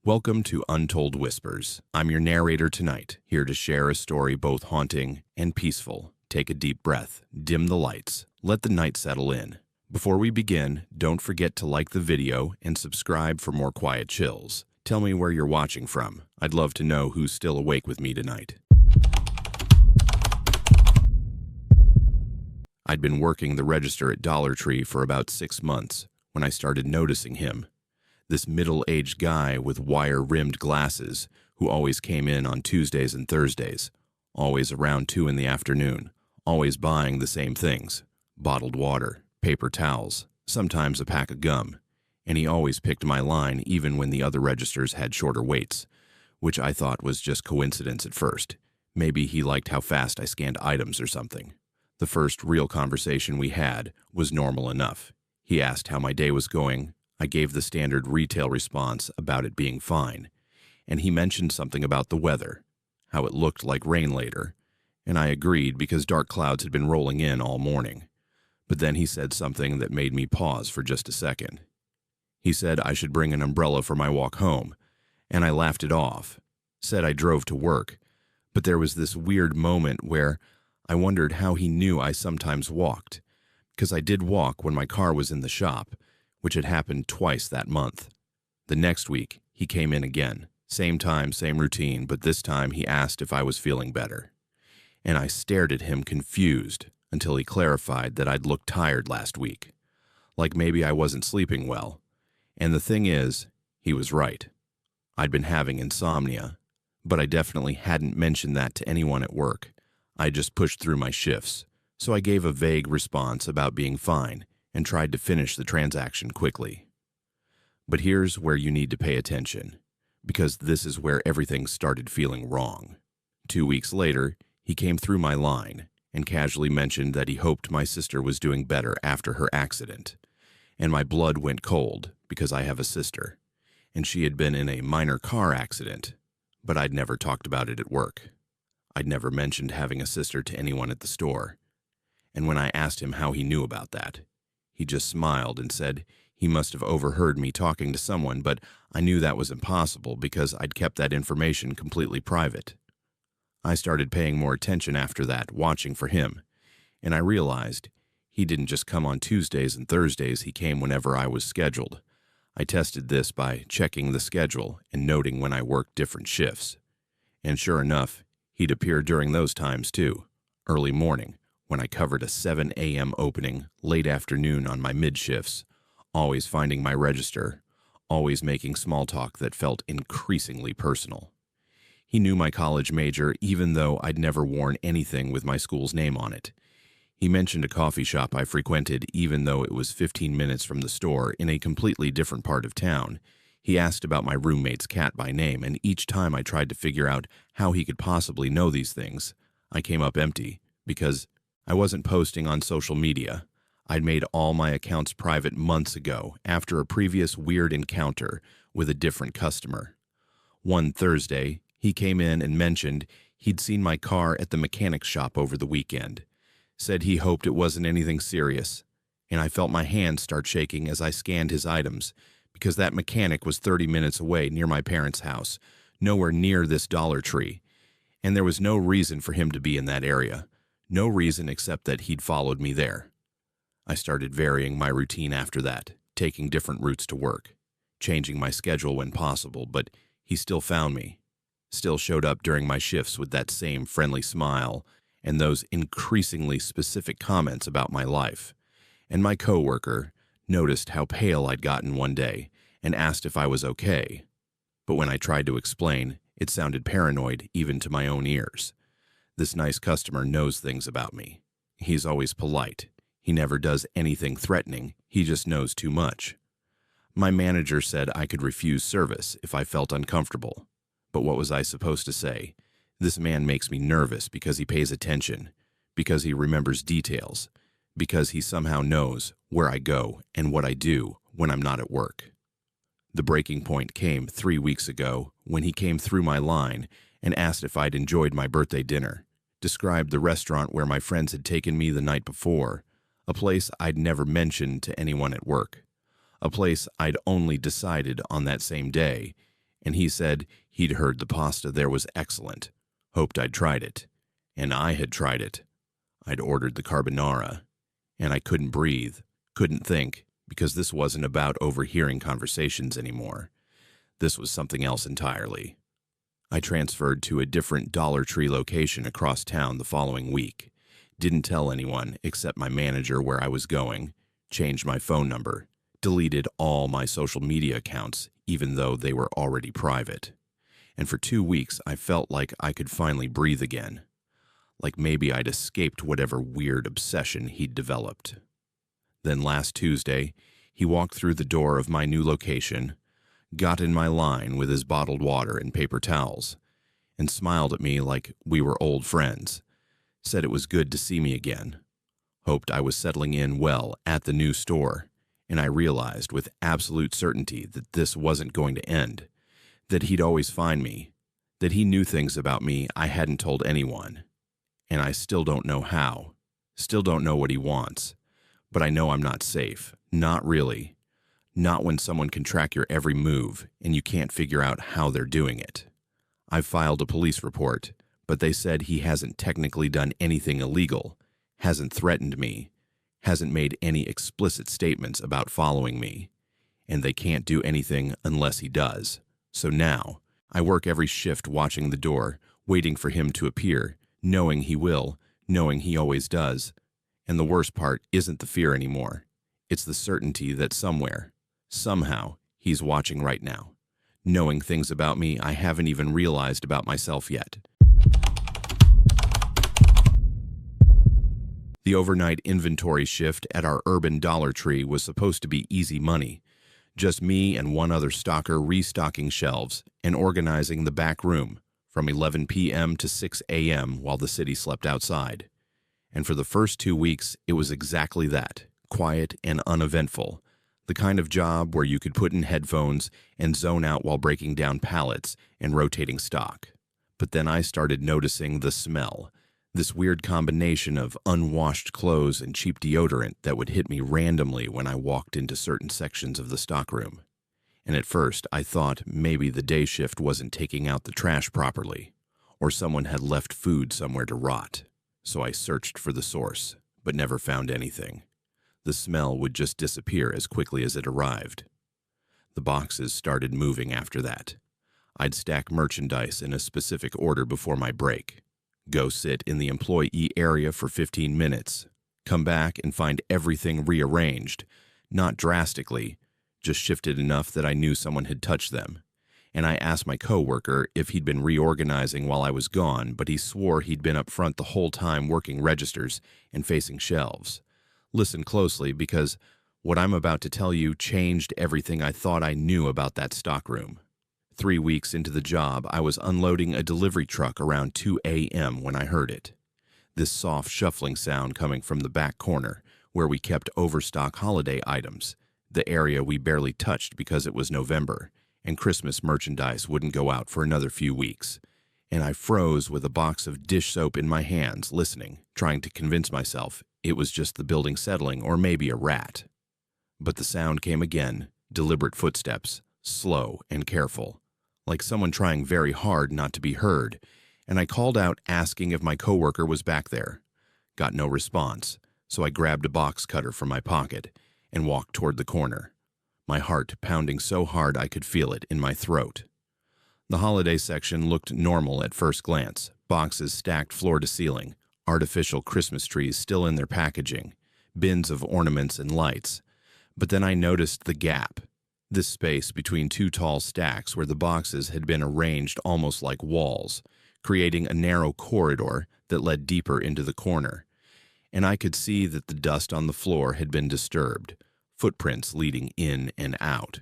Welcome to Untold Whispers. I'm your narrator tonight, here to share a story both haunting and peaceful. Take a deep breath, dim the lights, let the night settle in. Before we begin, don't forget to like the video and subscribe for more quiet chills. Tell me where you're watching from. I'd love to know who's still awake with me tonight. I'd been working the register at Dollar Tree for about 6 months when I started noticing him. This middle-aged guy with wire-rimmed glasses who always came in on Tuesdays and Thursdays, always around 2 in the afternoon, always buying the same things: bottled water, paper towels, sometimes a pack of gum, and he always picked my line even when the other registers had shorter waits, which I thought was just coincidence at first. Maybe he liked how fast I scanned items or something. The first real conversation we had was normal enough. He asked how my day was going. I gave the standard retail response about it being fine, and he mentioned something about the weather, how it looked like rain later, and I agreed because dark clouds had been rolling in all morning. But then he said something that made me pause for just a second. He said I should bring an umbrella for my walk home, and I laughed it off, said I drove to work, but there was this weird moment where I wondered how he knew I sometimes walked, because I did walk when my car was in the shop, which had happened twice that month. The next week, he came in again. Same time, same routine, but this time he asked if I was feeling better. And I stared at him confused until he clarified that I'd looked tired last week, like maybe I wasn't sleeping well. And the thing is, he was right. I'd been having insomnia, but I definitely hadn't mentioned that to anyone at work. I just pushed through my shifts, so I gave a vague response about being fine and tried to finish the transaction quickly. But here's where you need to pay attention, because this is where everything started feeling wrong. 2 weeks later, he came through my line and casually mentioned that he hoped my sister was doing better after her accident. And my blood went cold because I have a sister, and she had been in a minor car accident, but I'd never talked about it at work. I'd never mentioned having a sister to anyone at the store. And when I asked him how he knew about that, he just smiled and said he must have overheard me talking to someone, but I knew that was impossible because I'd kept that information completely private. I started paying more attention after that, watching for him, and I realized he didn't just come on Tuesdays and Thursdays, he came whenever I was scheduled. I tested this by checking the schedule and noting when I worked different shifts. And sure enough, he'd appear during those times too, early morning, when I covered a 7 a.m. opening, late afternoon on my mid-shifts, always finding my register, always making small talk that felt increasingly personal. He knew my college major even though I'd never worn anything with my school's name on it. He mentioned a coffee shop I frequented even though it was 15 minutes from the store in a completely different part of town. He asked about my roommate's cat by name, and each time I tried to figure out how he could possibly know these things, I came up empty because I wasn't posting on social media. I'd made all my accounts private months ago after a previous weird encounter with a different customer. One Thursday, he came in and mentioned he'd seen my car at the mechanic's shop over the weekend. Said he hoped it wasn't anything serious, and I felt my hands start shaking as I scanned his items because that mechanic was 30 minutes away near my parents' house, nowhere near this Dollar Tree, and there was no reason for him to be in that area. No reason except that he'd followed me there. I started varying my routine after that, taking different routes to work, changing my schedule when possible, but he still found me, still showed up during my shifts with that same friendly smile and those increasingly specific comments about my life. And my coworker noticed how pale I'd gotten one day and asked if I was okay. But when I tried to explain, it sounded paranoid even to my own ears. This nice customer knows things about me. He's always polite. He never does anything threatening. He just knows too much. My manager said I could refuse service if I felt uncomfortable. But what was I supposed to say? This man makes me nervous because he pays attention, because he remembers details, because he somehow knows where I go and what I do when I'm not at work. The breaking point came 3 weeks ago when he came through my line and asked if I'd enjoyed my birthday dinner, described the restaurant where my friends had taken me the night before, a place I'd never mentioned to anyone at work, a place I'd only decided on that same day, and he said he'd heard the pasta there was excellent, hoped I'd tried it. And I had tried it. I'd ordered the carbonara, and I couldn't breathe, couldn't think, because this wasn't about overhearing conversations anymore. This was something else entirely. I transferred to a different Dollar Tree location across town the following week. Didn't tell anyone except my manager where I was going, changed my phone number, deleted all my social media accounts, even though they were already private. And for 2 weeks, I felt like I could finally breathe again. Like maybe I'd escaped whatever weird obsession he'd developed. Then last Tuesday, he walked through the door of my new location, got in my line with his bottled water and paper towels, and smiled at me like we were old friends, said it was good to see me again, hoped I was settling in well at the new store, and I realized with absolute certainty that this wasn't going to end, that he'd always find me, that he knew things about me I hadn't told anyone. And I still don't know how, still don't know what he wants, but I know I'm not safe, not really. Not when someone can track your every move and you can't figure out how they're doing it. I've filed a police report, but they said he hasn't technically done anything illegal, hasn't threatened me, hasn't made any explicit statements about following me, and they can't do anything unless he does. So now, I work every shift watching the door, waiting for him to appear, knowing he will, knowing he always does. And the worst part isn't the fear anymore. It's the certainty that somewhere, somehow, he's watching right now, knowing things about me I haven't even realized about myself yet. The overnight inventory shift at our urban Dollar Tree was supposed to be easy money. Just me and one other stalker restocking shelves and organizing the back room from 11 p.m. to 6 a.m. while the city slept outside. And for the first 2 weeks, it was exactly that, quiet and uneventful, the kind of job where you could put in headphones and zone out while breaking down pallets and rotating stock. But then I started noticing the smell, this weird combination of unwashed clothes and cheap deodorant that would hit me randomly when I walked into certain sections of the stockroom. And at first, I thought maybe the day shift wasn't taking out the trash properly, or someone had left food somewhere to rot. So I searched for the source, but never found anything. The smell would just disappear as quickly as it arrived. The boxes started moving after that. I'd stack merchandise in a specific order before my break, go sit in the employee area for 15 minutes, come back and find everything rearranged, not drastically, just shifted enough that I knew someone had touched them. And I asked my coworker if he'd been reorganizing while I was gone, but he swore he'd been up front the whole time working registers and facing shelves. Listen closely, because what I'm about to tell you changed everything I thought I knew about that stockroom. 3 weeks into the job, I was unloading a delivery truck around 2 a.m. when I heard it. This soft shuffling sound coming from the back corner, where we kept overstock holiday items, the area we barely touched because it was November, and Christmas merchandise wouldn't go out for another few weeks. And I froze with a box of dish soap in my hands, listening, trying to convince myself it was just the building settling or maybe a rat. But the sound came again, deliberate footsteps, slow and careful, like someone trying very hard not to be heard, and I called out asking if my coworker was back there. Got no response, so I grabbed a box cutter from my pocket and walked toward the corner, my heart pounding so hard I could feel it in my throat. The holiday section looked normal at first glance, boxes stacked floor to ceiling, artificial Christmas trees still in their packaging, bins of ornaments and lights. But then I noticed the gap, this space between two tall stacks where the boxes had been arranged almost like walls, creating a narrow corridor that led deeper into the corner. And I could see that the dust on the floor had been disturbed, footprints leading in and out.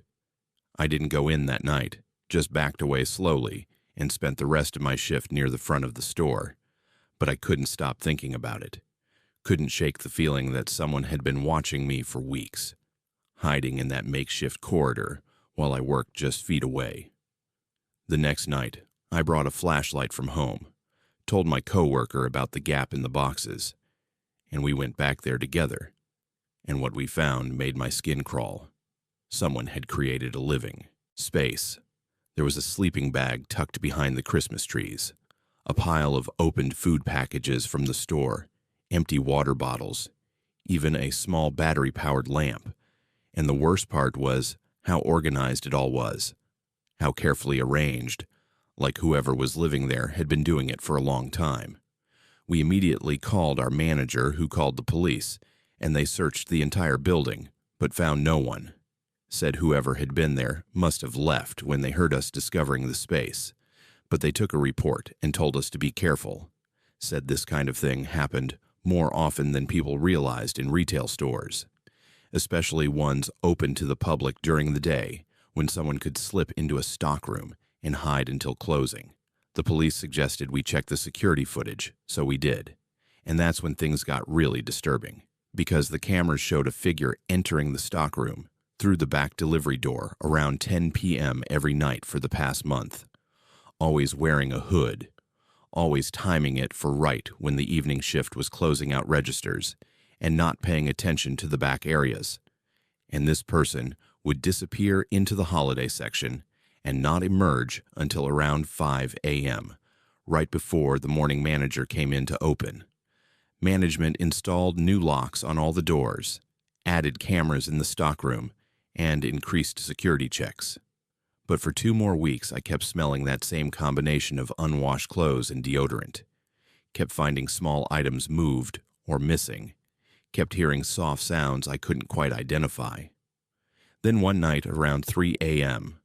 I didn't go in that night, just backed away slowly and spent the rest of my shift near the front of the store. But I couldn't stop thinking about it. Couldn't shake the feeling that someone had been watching me for weeks, hiding in that makeshift corridor while I worked just feet away. The next night, I brought a flashlight from home, told my coworker about the gap in the boxes, and we went back there together. And what we found made my skin crawl. Someone had created a living space, There was a sleeping bag tucked behind the Christmas trees, a pile of opened food packages from the store, empty water bottles, even a small battery-powered lamp. And the worst part was how organized it all was, how carefully arranged, like whoever was living there had been doing it for a long time. We immediately called our manager, who called the police, and they searched the entire building, but found no one. Said whoever had been there must have left when they heard us discovering the space, but they took a report and told us to be careful. Said this kind of thing happened more often than people realized in retail stores, especially ones open to the public during the day, when someone could slip into a stockroom and hide until closing. The police suggested we check the security footage, so we did. And that's when things got really disturbing, because the cameras showed a figure entering the stockroom through the back delivery door around 10 p.m. every night for the past month, always wearing a hood, always timing it for right when the evening shift was closing out registers, and not paying attention to the back areas. And this person would disappear into the holiday section and not emerge until around 5 a.m., right before the morning manager came in to open. Management installed new locks on all the doors, added cameras in the stockroom, and increased security checks. But for 2 more weeks, I kept smelling that same combination of unwashed clothes and deodorant, kept finding small items moved or missing, kept hearing soft sounds I couldn't quite identify. Then one night around 3 a.m.,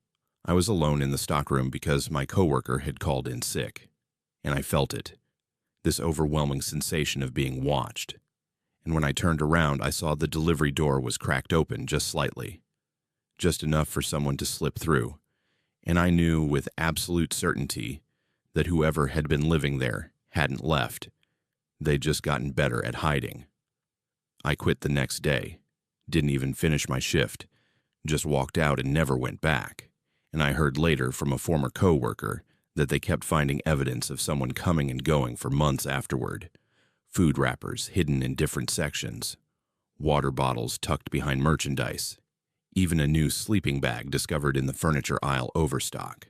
I was alone in the stockroom because my coworker had called in sick, and I felt it, this overwhelming sensation of being watched. And when I turned around, I saw the delivery door was cracked open just slightly, just enough for someone to slip through, and I knew with absolute certainty that whoever had been living there hadn't left. They'd just gotten better at hiding. I quit the next day, didn't even finish my shift, just walked out and never went back. And I heard later from a former coworker that they kept finding evidence of someone coming and going for months afterward. Food wrappers hidden in different sections, water bottles tucked behind merchandise, even a new sleeping bag discovered in the furniture aisle overstock.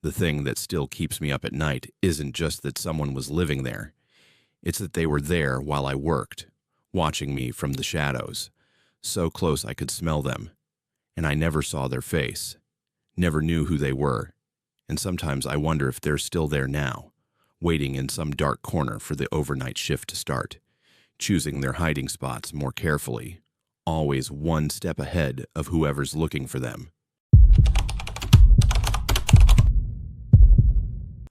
The thing that still keeps me up at night isn't just that someone was living there. It's that they were there while I worked, watching me from the shadows, so close I could smell them, and I never saw their face. Never knew who they were, and sometimes I wonder if they're still there now, waiting in some dark corner for the overnight shift to start, choosing their hiding spots more carefully, always one step ahead of whoever's looking for them.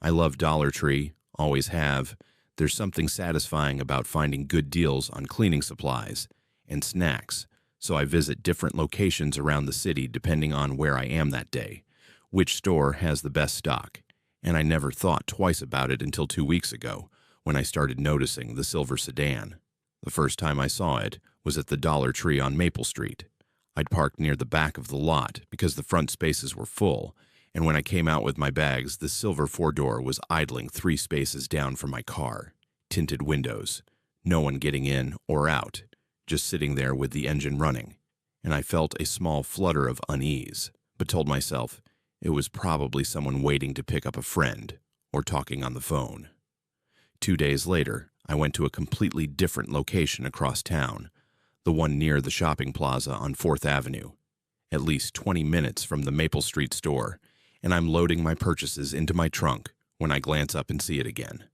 I love Dollar Tree, always have. There's something satisfying about finding good deals on cleaning supplies and snacks, so I visit different locations around the city depending on where I am that day, which store has the best stock, and I never thought twice about it until 2 weeks ago when I started noticing the silver sedan. The first time I saw it was at the Dollar Tree on Maple Street. I'd parked near the back of the lot because the front spaces were full, and when I came out with my bags, the silver four-door was idling 3 spaces down from my car, tinted windows, no one getting in or out, just sitting there with the engine running, and I felt a small flutter of unease, but told myself it was probably someone waiting to pick up a friend or talking on the phone. 2 days later, I went to a completely different location across town, the one near the shopping plaza on 4th Avenue, at least 20 minutes from the Maple Street store, and I'm loading my purchases into my trunk when I glance up and see it again.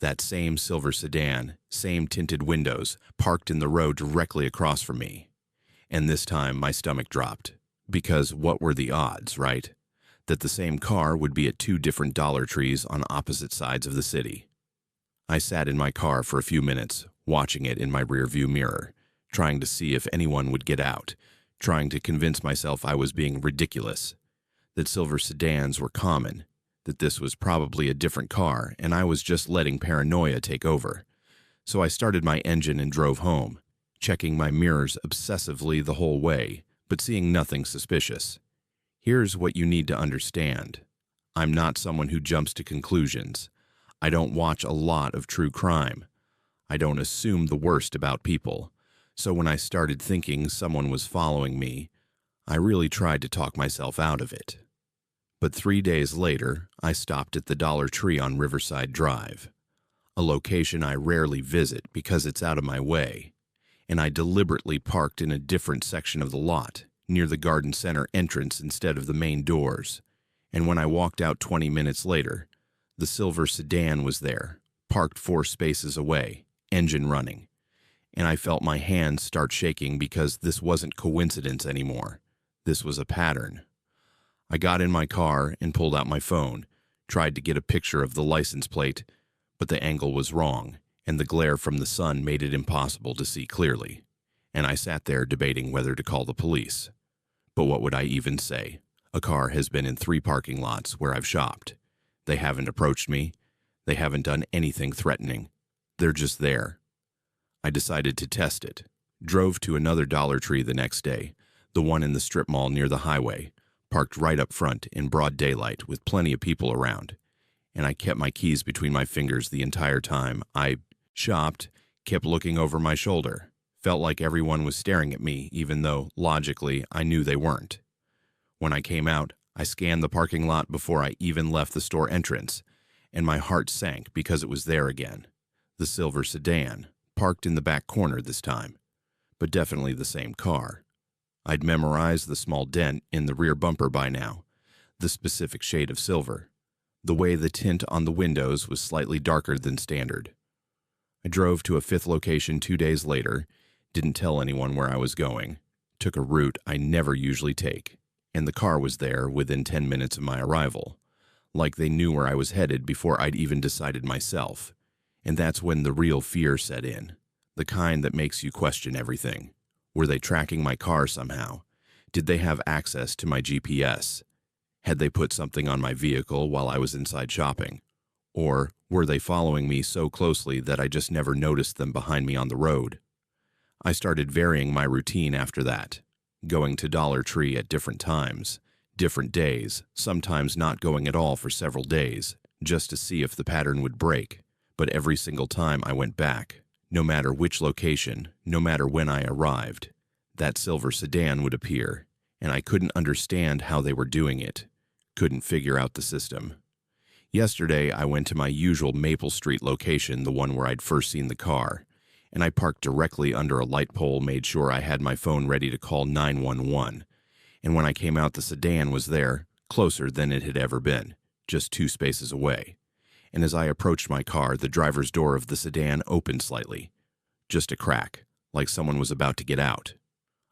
That same silver sedan, same tinted windows, parked in the road directly across from me. And this time my stomach dropped, because what were the odds, right? That the same car would be at 2 different Dollar Trees on opposite sides of the city. I sat in my car for a few minutes, watching it in my rearview mirror, trying to see if anyone would get out, trying to convince myself I was being ridiculous, that silver sedans were common, that this was probably a different car and I was just letting paranoia take over. So I started my engine and drove home, checking my mirrors obsessively the whole way, but seeing nothing suspicious. Here's what you need to understand. I'm not someone who jumps to conclusions. I don't watch a lot of true crime. I don't assume the worst about people. So when I started thinking someone was following me, I really tried to talk myself out of it. But 3 days later, I stopped at the Dollar Tree on Riverside Drive, a location I rarely visit because it's out of my way, and I deliberately parked in a different section of the lot, near the garden center entrance instead of the main doors. And when I walked out 20 minutes later, the silver sedan was there, parked 4 spaces away, engine running. And I felt my hands start shaking because this wasn't coincidence anymore. This was a pattern. I got in my car and pulled out my phone, tried to get a picture of the license plate, but the angle was wrong, and the glare from the sun made it impossible to see clearly. And I sat there debating whether to call the police. But what would I even say? A car has been in 3 parking lots where I've shopped. They haven't approached me. They haven't done anything threatening. They're just there. I decided to test it. Drove to another Dollar Tree the next day, the one in the strip mall near the highway, parked right up front in broad daylight with plenty of people around. And I kept my keys between my fingers the entire time. I shopped, kept looking over my shoulder. Felt like everyone was staring at me, even though, logically, I knew they weren't. When I came out, I scanned the parking lot before I even left the store entrance, and my heart sank because it was there again. The silver sedan, parked in the back corner this time, but definitely the same car. I'd memorized the small dent in the rear bumper by now, the specific shade of silver. The way the tint on the windows was slightly darker than standard. I drove to a 5th location 2 days later, didn't tell anyone where I was going, took a route I never usually take, and the car was there within 10 minutes of my arrival, like they knew where I was headed before I'd even decided myself. And that's when the real fear set in, the kind that makes you question everything. Were they tracking my car somehow? Did they have access to my GPS? Had they put something on my vehicle while I was inside shopping? Or were they following me so closely that I just never noticed them behind me on the road? I started varying my routine after that, going to Dollar Tree at different times, different days, sometimes not going at all for several days, just to see if the pattern would break. But every single time I went back, no matter which location, no matter when I arrived, that silver sedan would appear, and I couldn't understand how they were doing it, couldn't figure out the system. Yesterday, I went to my usual Maple Street location, the one where I'd first seen the car, and I parked directly under a light pole, made sure I had my phone ready to call 911. And when I came out, the sedan was there, closer than it had ever been, just 2 spaces away. And as I approached my car, the driver's door of the sedan opened slightly. Just a crack, like someone was about to get out.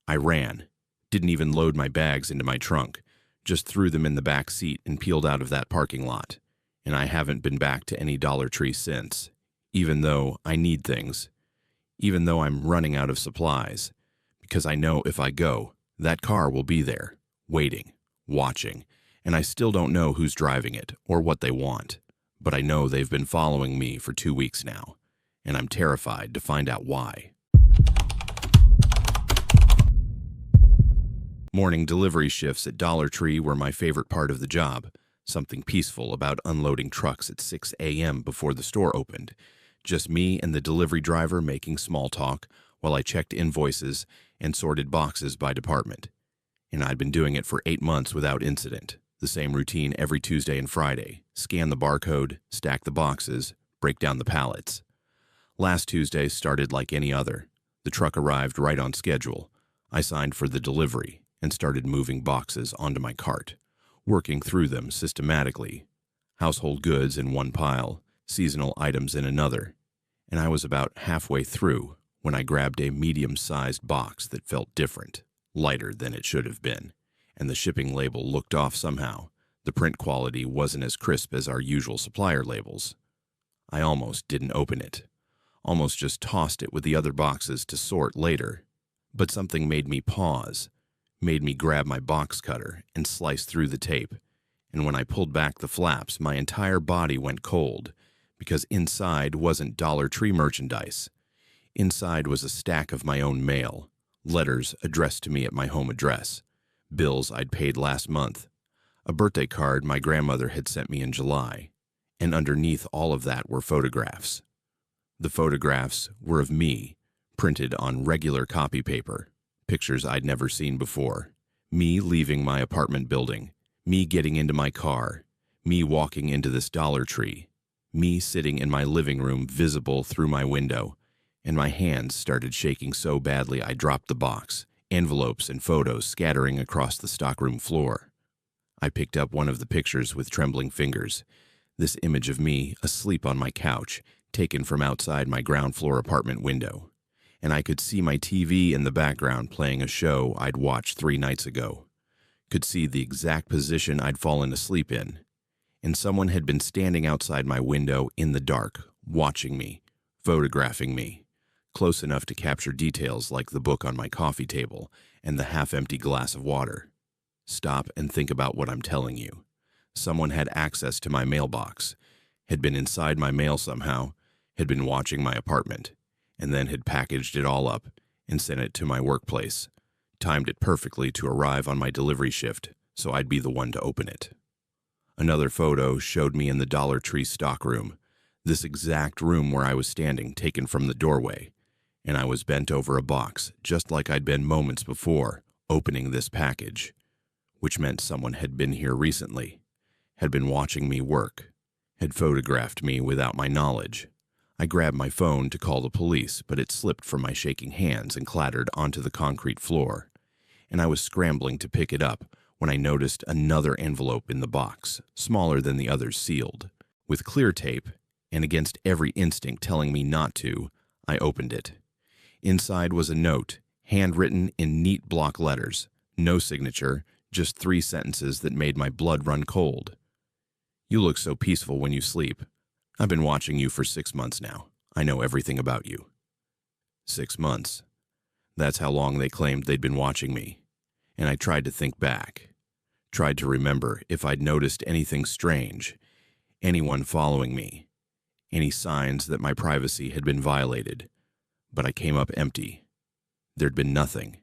I ran, didn't even load my bags into my trunk, just threw them in the back seat and peeled out of that parking lot. And I haven't been back to any Dollar Tree since, even though I need things, even though I'm running out of supplies, because I know if I go, that car will be there, waiting, watching, and I still don't know who's driving it or what they want. But I know they've been following me for 2 weeks now, and I'm terrified to find out why. Morning delivery shifts at Dollar Tree were my favorite part of the job. Something peaceful about unloading trucks at 6 a.m. before the store opened. Just me and the delivery driver making small talk while I checked invoices and sorted boxes by department. And I'd been doing it for 8 months without incident. The same routine every Tuesday and Friday. Scan the barcode, stack the boxes, break down the pallets. Last Tuesday started like any other. The truck arrived right on schedule. I signed for the delivery and started moving boxes onto my cart, working through them systematically. Household goods in one pile, seasonal items in another. And I was about halfway through when I grabbed a medium-sized box that felt different, lighter than it should have been. And the shipping label looked off somehow. The print quality wasn't as crisp as our usual supplier labels. I almost didn't open it. Almost just tossed it with the other boxes to sort later. But something made me pause, made me grab my box cutter and slice through the tape. And when I pulled back the flaps, my entire body went cold, because inside wasn't Dollar Tree merchandise. Inside was a stack of my own mail, letters addressed to me at my home address, bills I'd paid last month, a birthday card my grandmother had sent me in July, and underneath all of that were photographs. The photographs were of me, printed on regular copy paper, pictures I'd never seen before. Me leaving my apartment building, Me getting into my car, me walking into this Dollar Tree, me sitting in my living room visible through my window, and my hands started shaking so badly I dropped the box, envelopes and photos scattering across the stockroom floor. I picked up one of the pictures with trembling fingers, this image of me asleep on my couch, taken from outside my ground floor apartment window, and I could see my TV in the background playing a show I'd watched 3 nights ago. Could see the exact position I'd fallen asleep in, and someone had been standing outside my window in the dark, watching me, photographing me, close enough to capture details like the book on my coffee table and the half-empty glass of water. Stop and think about what I'm telling you. Someone had access to my mailbox, had been inside my mail somehow, had been watching my apartment, and then had packaged it all up and sent it to my workplace. Timed it perfectly to arrive on my delivery shift, so I'd be the one to open it. Another photo showed me in the Dollar Tree stockroom, this exact room where I was standing, taken from the doorway, and I was bent over a box, just like I'd been moments before, opening this package, which meant someone had been here recently, had been watching me work, had photographed me without my knowledge. I grabbed my phone to call the police, but it slipped from my shaking hands and clattered onto the concrete floor, and I was scrambling to pick it up when I noticed another envelope in the box, smaller than the others sealed. With clear tape, and against every instinct telling me not to, I opened it. Inside was a note, handwritten in neat block letters, no signature, just 3 sentences that made my blood run cold. You look so peaceful when you sleep. I've been watching you for 6 months now. I know everything about you. 6 months. That's how long they claimed they'd been watching me. And I tried to think back. Tried to remember if I'd noticed anything strange, anyone following me, any signs that my privacy had been violated. But I came up empty. There'd been nothing.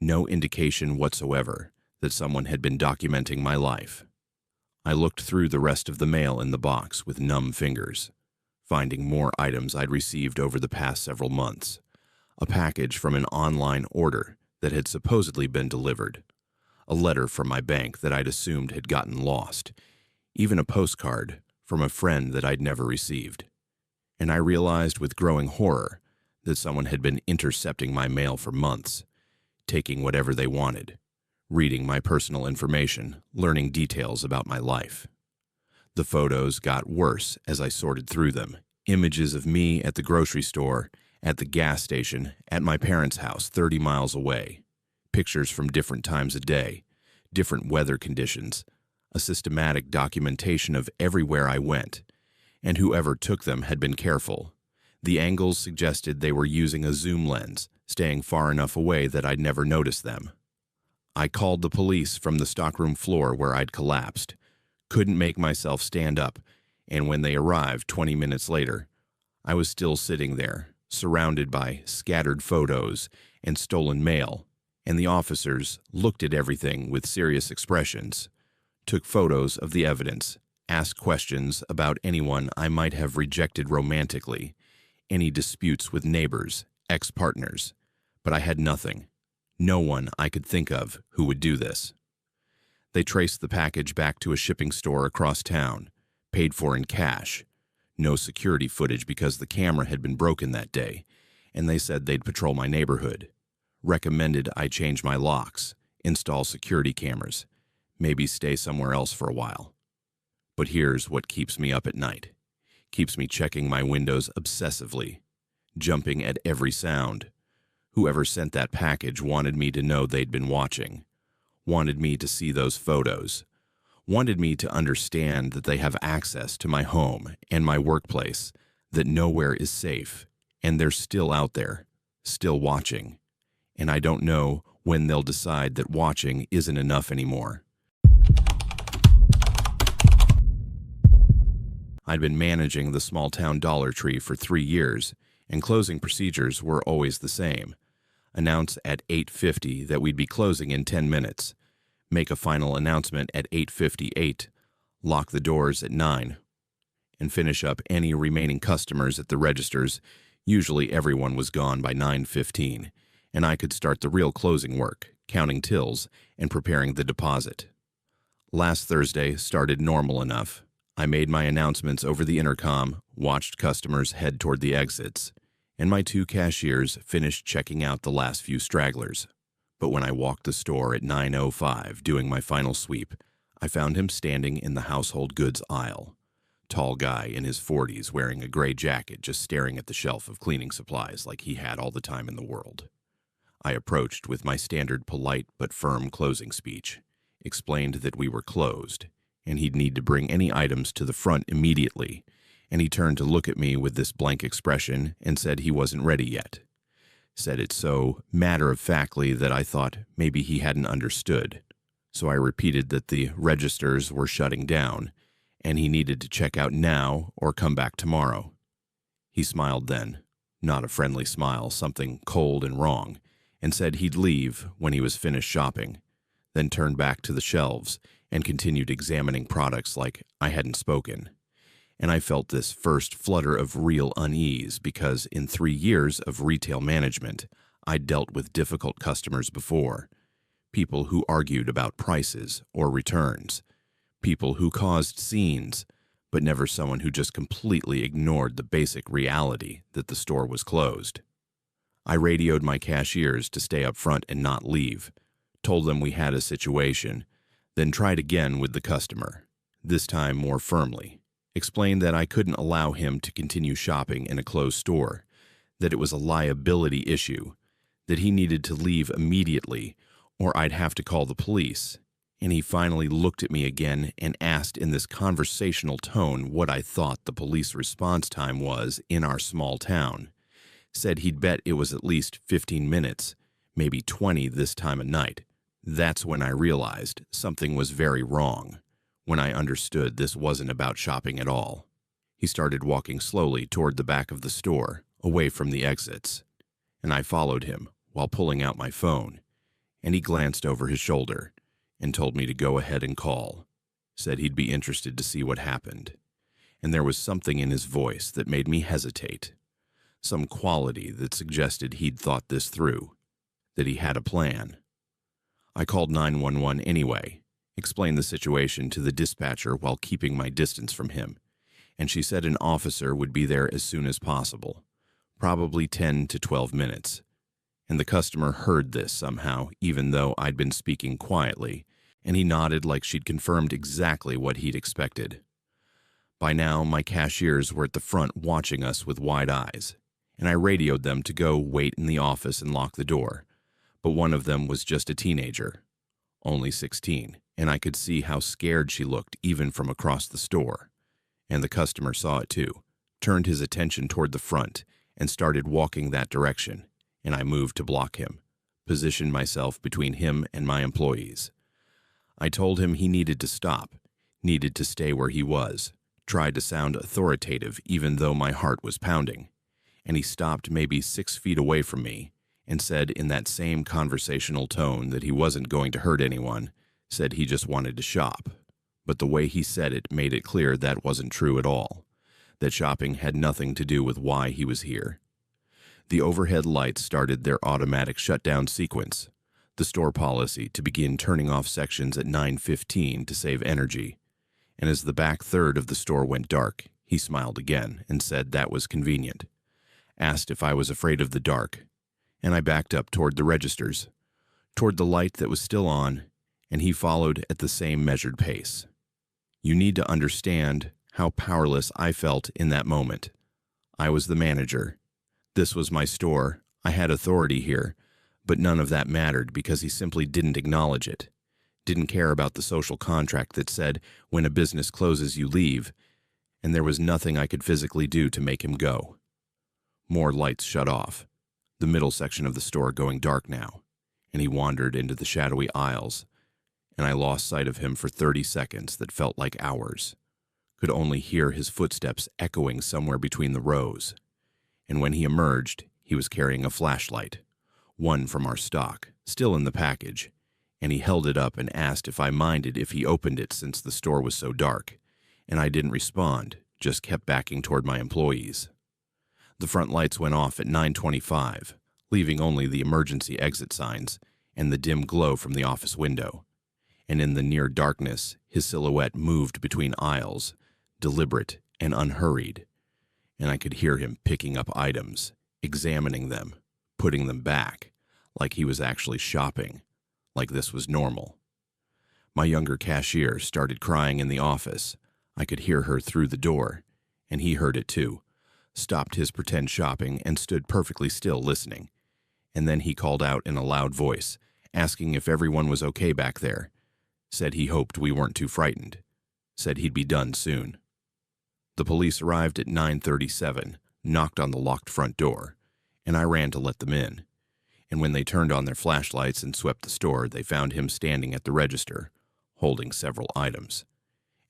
No indication whatsoever that someone had been documenting my life. I looked through the rest of the mail in the box with numb fingers, finding more items I'd received over the past several months. A package from an online order that had supposedly been delivered. A letter from my bank that I'd assumed had gotten lost. Even a postcard from a friend that I'd never received. And I realized with growing horror that someone had been intercepting my mail for months, taking whatever they wanted, reading my personal information, learning details about my life. The photos got worse as I sorted through them. Images of me at the grocery store, at the gas station, at my parents' house 30 miles away. Pictures from different times of day, different weather conditions, a systematic documentation of everywhere I went, and whoever took them had been careful. The angles suggested they were using a zoom lens, staying far enough away that I'd never noticed them. I called the police from the stockroom floor where I'd collapsed, couldn't make myself stand up, and when they arrived 20 minutes later, I was still sitting there, surrounded by scattered photos and stolen mail, and the officers looked at everything with serious expressions, took photos of the evidence, asked questions about anyone I might have rejected romantically, any disputes with neighbors, ex-partners, but I had nothing. No one I could think of who would do this. They traced the package back to a shipping store across town, paid for in cash. No security footage because the camera had been broken that day, and they said they'd patrol my neighborhood. Recommended I change my locks, install security cameras, maybe stay somewhere else for a while. But here's what keeps me up at night. Keeps me checking my windows obsessively, jumping at every sound. Whoever sent that package wanted me to know they'd been watching, wanted me to see those photos, wanted me to understand that they have access to my home and my workplace, that nowhere is safe, and they're still out there, still watching. And I don't know when they'll decide that watching isn't enough anymore. I'd been managing the small-town Dollar Tree for 3 years, and closing procedures were always the same. Announce at 8:50 that we'd be closing in 10 minutes. Make a final announcement at 8:58. Lock the doors at 9. And finish up any remaining customers at the registers. Usually everyone was gone by 9:15, and I could start the real closing work, counting tills and preparing the deposit. Last Thursday started normal enough. I made my announcements over the intercom, watched customers head toward the exits, and my two cashiers finished checking out the last few stragglers. But when I walked the store at 9:05 doing my final sweep, I found him standing in the household goods aisle. Tall guy in his 40s wearing a gray jacket, just staring at the shelf of cleaning supplies like he had all the time in the world. I approached with my standard polite but firm closing speech, explained that we were closed, and he'd need to bring any items to the front immediately, and he turned to look at me with this blank expression and said he wasn't ready yet. Said it so matter-of-factly that I thought maybe he hadn't understood, so I repeated that the registers were shutting down, and he needed to check out now or come back tomorrow. He smiled then, not a friendly smile, something cold and wrong, and said he'd leave when he was finished shopping, then turned back to the shelves and continued examining products like I hadn't spoken. And I felt this first flutter of real unease because in 3 years of retail management, I'd dealt with difficult customers before. People who argued about prices or returns. People who caused scenes, but never someone who just completely ignored the basic reality that the store was closed. I radioed my cashiers to stay up front and not leave, told them we had a situation, then tried again with the customer, this time more firmly. Explained that I couldn't allow him to continue shopping in a closed store, that it was a liability issue, that he needed to leave immediately or I'd have to call the police. And he finally looked at me again and asked in this conversational tone what I thought the police response time was in our small town. Said he'd bet it was at least 15 minutes, maybe 20 this time of night. That's when I realized something was very wrong, when I understood this wasn't about shopping at all. He started walking slowly toward the back of the store, away from the exits, and I followed him while pulling out my phone, and he glanced over his shoulder and told me to go ahead and call, said he'd be interested to see what happened, and there was something in his voice that made me hesitate, some quality that suggested he'd thought this through, that he had a plan. I called 911 anyway, explained the situation to the dispatcher while keeping my distance from him, and she said an officer would be there as soon as possible, probably 10 to 12 minutes. And the customer heard this somehow, even though I'd been speaking quietly, and he nodded like she'd confirmed exactly what he'd expected. By now, my cashiers were at the front watching us with wide eyes, and I radioed them to go wait in the office and lock the door, but one of them was just a teenager, only 16, and I could see how scared she looked even from across the store. And the customer saw it too, turned his attention toward the front, and started walking that direction, and I moved to block him, positioned myself between him and my employees. I told him he needed to stop, needed to stay where he was, tried to sound authoritative even though my heart was pounding, and he stopped maybe 6 feet away from me and said in that same conversational tone that he wasn't going to hurt anyone, said he just wanted to shop. But the way he said it made it clear that wasn't true at all, that shopping had nothing to do with why he was here. The overhead lights started their automatic shutdown sequence, the store policy to begin turning off sections at 9:15 to save energy, and as the back third of the store went dark, he smiled again and said that was convenient. Asked if I was afraid of the dark, and I backed up toward the registers, toward the light that was still on, and he followed at the same measured pace. You need to understand how powerless I felt in that moment. I was the manager. This was my store. I had authority here, but none of that mattered because he simply didn't acknowledge it, didn't care about the social contract that said when a business closes you leave, and there was nothing I could physically do to make him go. More lights shut off, the middle section of the store going dark now, and he wandered into the shadowy aisles, and I lost sight of him for 30 seconds that felt like hours. Could only hear his footsteps echoing somewhere between the rows. And when he emerged, he was carrying a flashlight, one from our stock, still in the package, and he held it up and asked if I minded if he opened it since the store was so dark, and I didn't respond, just kept backing toward my employees. The front lights went off at 9:25, leaving only the emergency exit signs and the dim glow from the office window. and in the near darkness, his silhouette moved between aisles, deliberate and unhurried, and I could hear him picking up items, examining them, putting them back, like he was actually shopping, like this was normal. My younger cashier started crying in the office. I could hear her through the door, and he heard it too, stopped his pretend shopping and stood perfectly still listening. And then he called out in a loud voice, asking if everyone was okay back there. Said he hoped we weren't too frightened. Said he'd be done soon. The police arrived at 9:37, knocked on the locked front door, and I ran to let them in. And when they turned on their flashlights and swept the store, they found him standing at the register, holding several items.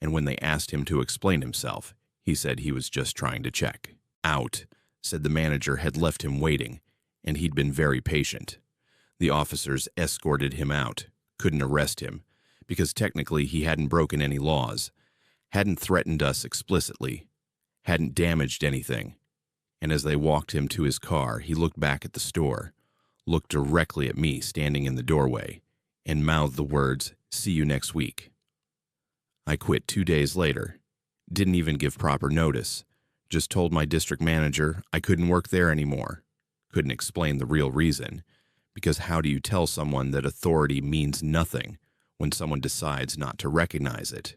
And when they asked him to explain himself, he said he was just trying to check. Out, said the manager had left him waiting, and he'd been very patient. The officers escorted him out, couldn't arrest him, because technically he hadn't broken any laws, hadn't threatened us explicitly, hadn't damaged anything. And as they walked him to his car, he looked back at the store, looked directly at me standing in the doorway, and mouthed the words, "See you next week." I quit 2 days later, didn't even give proper notice, just told my district manager I couldn't work there anymore, couldn't explain the real reason, because how do you tell someone that authority means nothing when someone decides not to recognize it?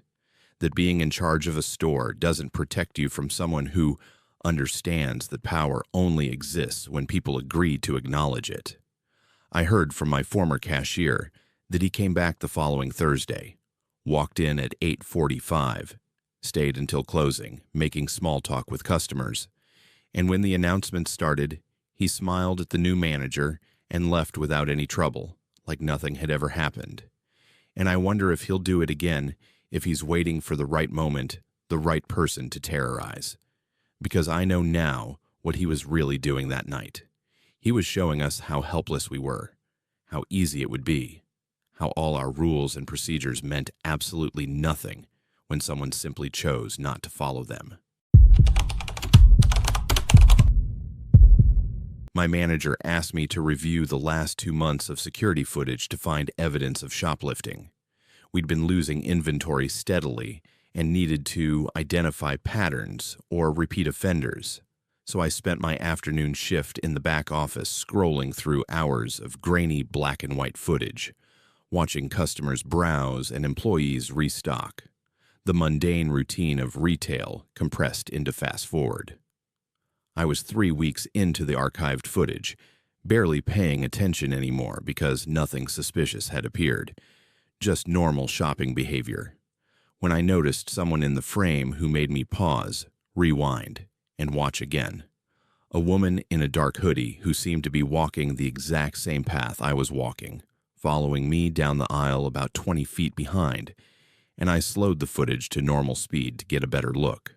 That being in charge of a store doesn't protect you from someone who understands that power only exists when people agree to acknowledge it. I heard from my former cashier that he came back the following Thursday, walked in at 8:45, stayed until closing, making small talk with customers, and when the announcement started, he smiled at the new manager and left without any trouble, like nothing had ever happened. And I wonder if he'll do it again if he's waiting for the right moment, the right person to terrorize. Because I know now what he was really doing that night. He was showing us how helpless we were, how easy it would be, how all our rules and procedures meant absolutely nothing when someone simply chose not to follow them. My manager asked me to review the last 2 months of security footage to find evidence of shoplifting. We'd been losing inventory steadily and needed to identify patterns or repeat offenders. So I spent my afternoon shift in the back office scrolling through hours of grainy black and white footage, watching customers browse and employees restock. The mundane routine of retail compressed into fast forward. I was 3 weeks into the archived footage, barely paying attention anymore because nothing suspicious had appeared, just normal shopping behavior, when I noticed someone in the frame who made me pause, rewind, and watch again. A woman in a dark hoodie who seemed to be walking the exact same path I was walking, following me down the aisle about 20 feet behind, and I slowed the footage to normal speed to get a better look.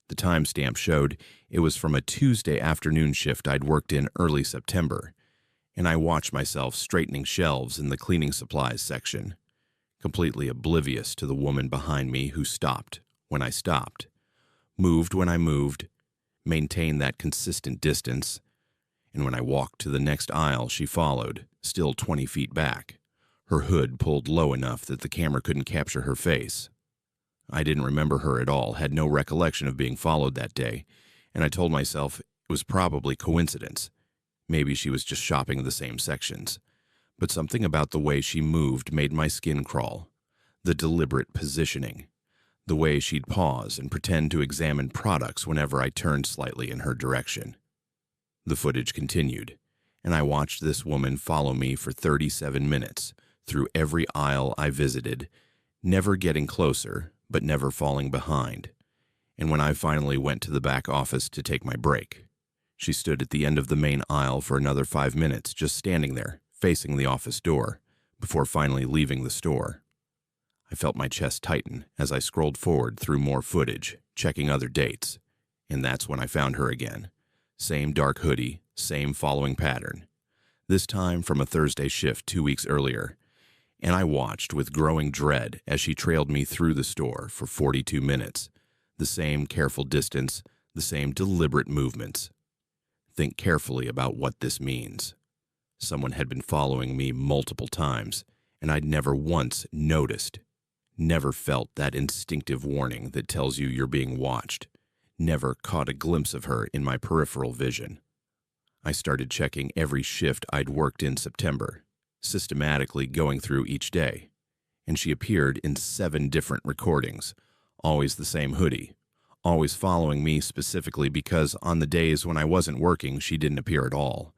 The timestamp showed it was from a Tuesday afternoon shift I'd worked in early September, and I watched myself straightening shelves in the cleaning supplies section, completely oblivious to the woman behind me who stopped when I stopped, moved when I moved, maintained that consistent distance, and when I walked to the next aisle, she followed, still 20 feet back, her hood pulled low enough that the camera couldn't capture her face. I didn't remember her at all, had no recollection of being followed that day, and I told myself it was probably coincidence. Maybe she was just shopping the same sections. But something about the way she moved made my skin crawl. The deliberate positioning. The way she'd pause and pretend to examine products whenever I turned slightly in her direction. The footage continued, and I watched this woman follow me for 37 minutes, through every aisle I visited, never getting closer, but never falling behind. And when I finally went to the back office to take my break, she stood at the end of the main aisle for another 5 minutes, just standing there, facing the office door, before finally leaving the store. I felt my chest tighten as I scrolled forward through more footage, checking other dates, and that's when I found her again. Same dark hoodie, same following pattern. This time from a Thursday shift 2 weeks earlier, and I watched with growing dread as she trailed me through the store for 42 minutes. The same careful distance, the same deliberate movements. Think carefully about what this means. Someone had been following me multiple times, and I'd never once noticed. Never felt that instinctive warning that tells you you're being watched. Never caught a glimpse of her in my peripheral vision. I started checking every shift I'd worked in September, systematically going through each day, and she appeared in 7 different recordings, always the same hoodie, always following me specifically because on the days when I wasn't working, she didn't appear at all.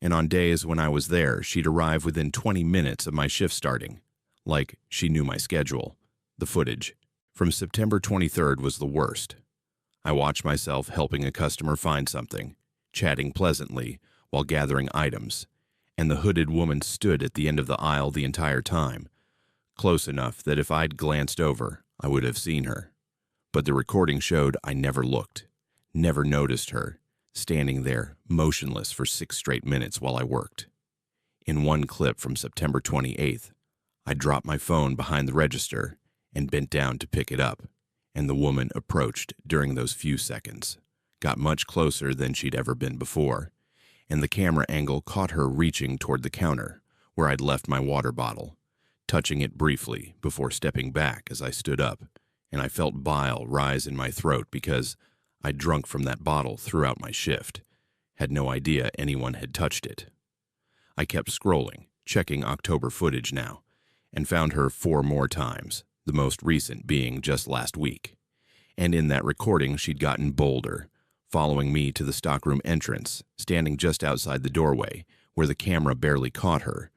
And on days when I was there, she'd arrive within 20 minutes of my shift starting. Like she knew my schedule. The footage from September 23rd was the worst. I watched myself helping a customer find something, chatting pleasantly while gathering items, and the hooded woman stood at the end of the aisle the entire time, close enough that if I'd glanced over, I would have seen her. But the recording showed I never looked, never noticed her, standing there motionless for 6 straight minutes while I worked. In one clip from September 28th, I dropped my phone behind the register and bent down to pick it up, and the woman approached during those few seconds, got much closer than she'd ever been before, and the camera angle caught her reaching toward the counter where I'd left my water bottle, touching it briefly before stepping back as I stood up, and I felt bile rise in my throat because I'd drunk from that bottle throughout my shift, had no idea anyone had touched it. I kept scrolling, checking October footage now, and found her 4 more times, the most recent being just last week. And in that recording, she'd gotten bolder, following me to the stockroom entrance, standing just outside the doorway, where the camera barely caught her,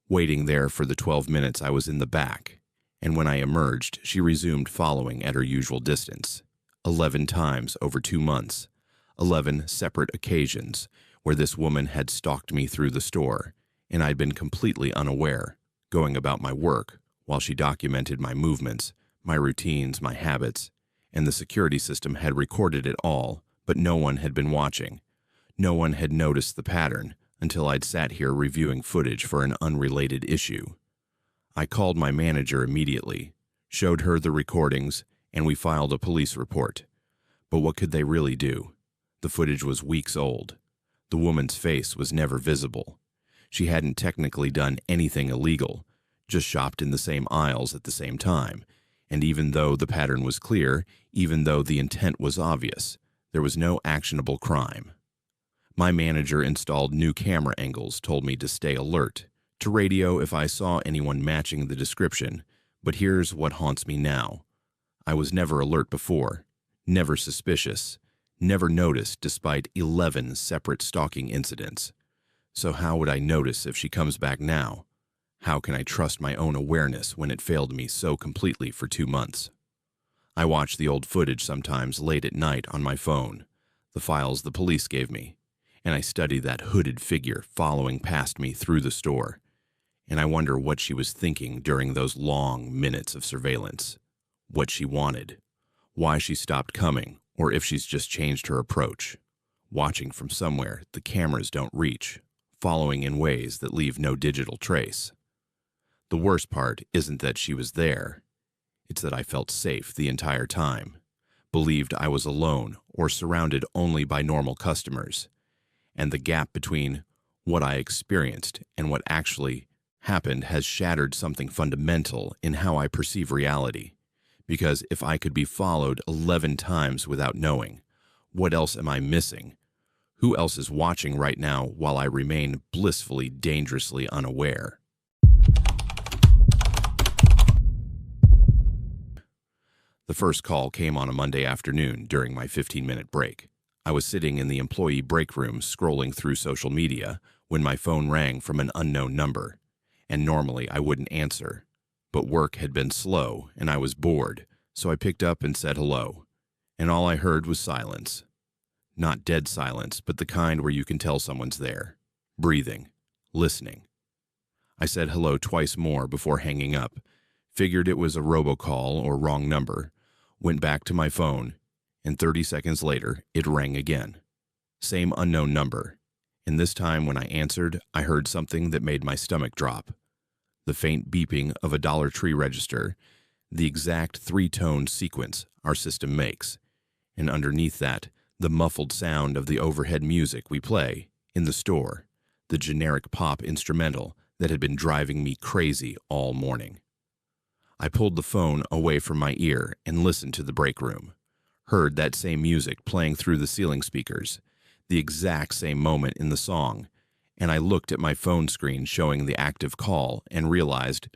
waiting there for the 12 minutes I was in the back. And when I emerged, she resumed following at her usual distance. 11 times over 2 months, 11 separate occasions where this woman had stalked me through the store, and I'd been completely unaware, going about my work while she documented my movements, my routines, my habits, and the security system had recorded it all, but no one had been watching. No one had noticed the pattern until I'd sat here reviewing footage for an unrelated issue. I called my manager immediately, showed her the recordings, and we filed a police report. But what could they really do? The footage was weeks old. The woman's face was never visible. She hadn't technically done anything illegal, just shopped in the same aisles at the same time. And even though the pattern was clear, even though the intent was obvious, there was no actionable crime. My manager installed new camera angles, told me to stay alert, to radio if I saw anyone matching the description. But here's what haunts me now. I was never alert before, never suspicious, never noticed despite 11 separate stalking incidents. So how would I notice if she comes back now? How can I trust my own awareness when it failed me so completely for 2 months? I watch the old footage sometimes late at night on my phone, the files the police gave me, and I study that hooded figure following past me through the store, and I wonder what she was thinking during those long minutes of surveillance. What she wanted, why she stopped coming, or if she's just changed her approach. Watching from somewhere the cameras don't reach, following in ways that leave no digital trace. The worst part isn't that she was there. It's that I felt safe the entire time, believed I was alone or surrounded only by normal customers. And the gap between what I experienced and what actually happened has shattered something fundamental in how I perceive reality. Because if I could be followed 11 times without knowing, what else am I missing? Who else is watching right now while I remain blissfully, dangerously unaware? The first call came on a Monday afternoon during my 15-minute break. I was sitting in the employee break room scrolling through social media when my phone rang from an unknown number, and normally I wouldn't answer. But work had been slow, and I was bored, so I picked up and said hello. And all I heard was silence. Not dead silence, but the kind where you can tell someone's there, breathing, listening. I said hello twice more before hanging up, figured it was a robocall or wrong number, went back to my phone, and 30 seconds later, it rang again. Same unknown number, and this time when I answered, I heard something that made my stomach drop. The faint beeping of a Dollar Tree register, the exact 3-tone sequence our system makes, and underneath that, the muffled sound of the overhead music we play in the store, the generic pop instrumental that had been driving me crazy all morning. I pulled the phone away from my ear and listened to the break room. Heard that same music playing through the ceiling speakers, the exact same moment in the song, and I looked at my phone screen showing the active call and realized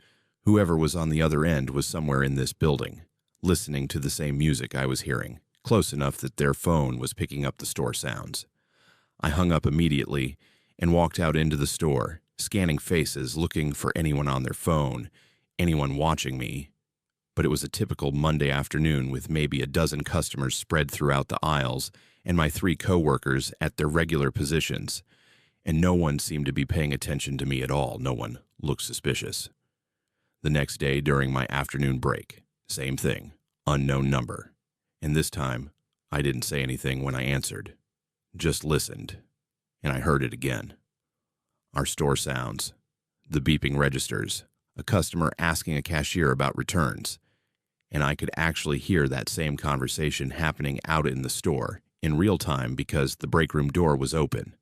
whoever was on the other end was somewhere in this building, listening to the same music I was hearing, close enough that their phone was picking up the store sounds. I hung up immediately and walked out into the store, scanning faces, looking for anyone on their phone, anyone watching me. But it was a typical Monday afternoon with maybe a dozen customers spread throughout the aisles and my 3 coworkers at their regular positions, and no one seemed to be paying attention to me at all. No one looked suspicious. The next day during my afternoon break, same thing, unknown number. And this time, I didn't say anything when I answered, just listened, and I heard it again. Our store sounds, the beeping registers, a customer asking a cashier about returns, and I could actually hear that same conversation happening out in the store in real time because the break room door was open,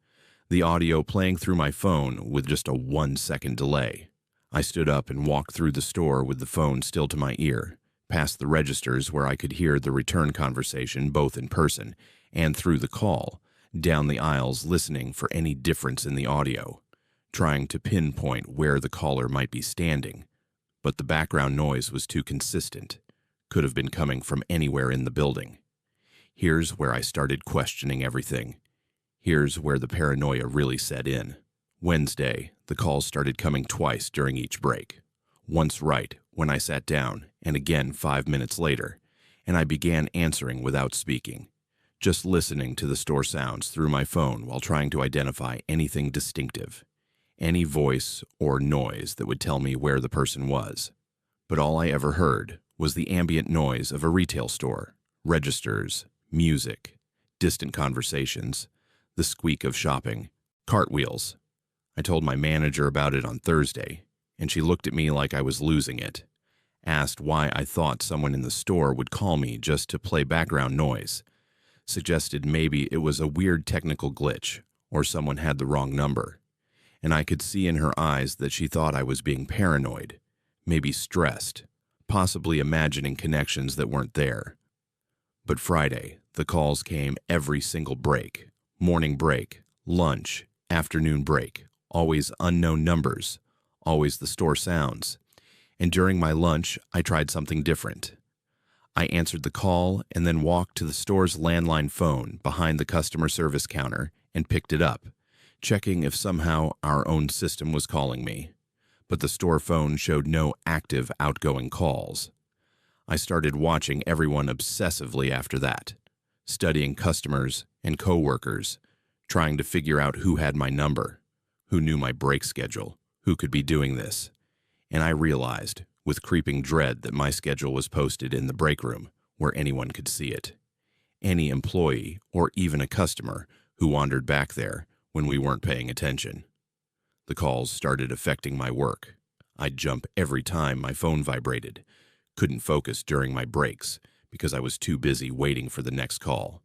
the audio playing through my phone with just a 1-second delay. I stood up and walked through the store with the phone still to my ear, past the registers where I could hear the return conversation both in person and through the call, down the aisles listening for any difference in the audio, trying to pinpoint where the caller might be standing. But the background noise was too consistent, could have been coming from anywhere in the building. Here's where I started questioning everything. Here's where the paranoia really set in. Wednesday, the calls started coming twice during each break. Once right when I sat down, and again 5 minutes later, and I began answering without speaking, just listening to the store sounds through my phone while trying to identify anything distinctive, any voice or noise that would tell me where the person was. But all I ever heard was the ambient noise of a retail store, registers, music, distant conversations, the squeak of shopping, cartwheels. I told my manager about it on Thursday, and she looked at me like I was losing it, asked why I thought someone in the store would call me just to play background noise, suggested maybe it was a weird technical glitch or someone had the wrong number, and I could see in her eyes that she thought I was being paranoid, maybe stressed, possibly imagining connections that weren't there. But Friday, the calls came every single break, morning break, lunch, afternoon break, always unknown numbers, always the store sounds. And during my lunch, I tried something different. I answered the call and then walked to the store's landline phone behind the customer service counter and picked it up, checking if somehow our own system was calling me. But the store phone showed no active outgoing calls. I started watching everyone obsessively after that, studying customers and coworkers, trying to figure out who had my number, who knew my break schedule, who could be doing this. And I realized, with creeping dread, that my schedule was posted in the break room where anyone could see it. Any employee or even a customer who wandered back there when we weren't paying attention. The calls started affecting my work. I'd jump every time my phone vibrated, couldn't focus during my breaks because I was too busy waiting for the next call,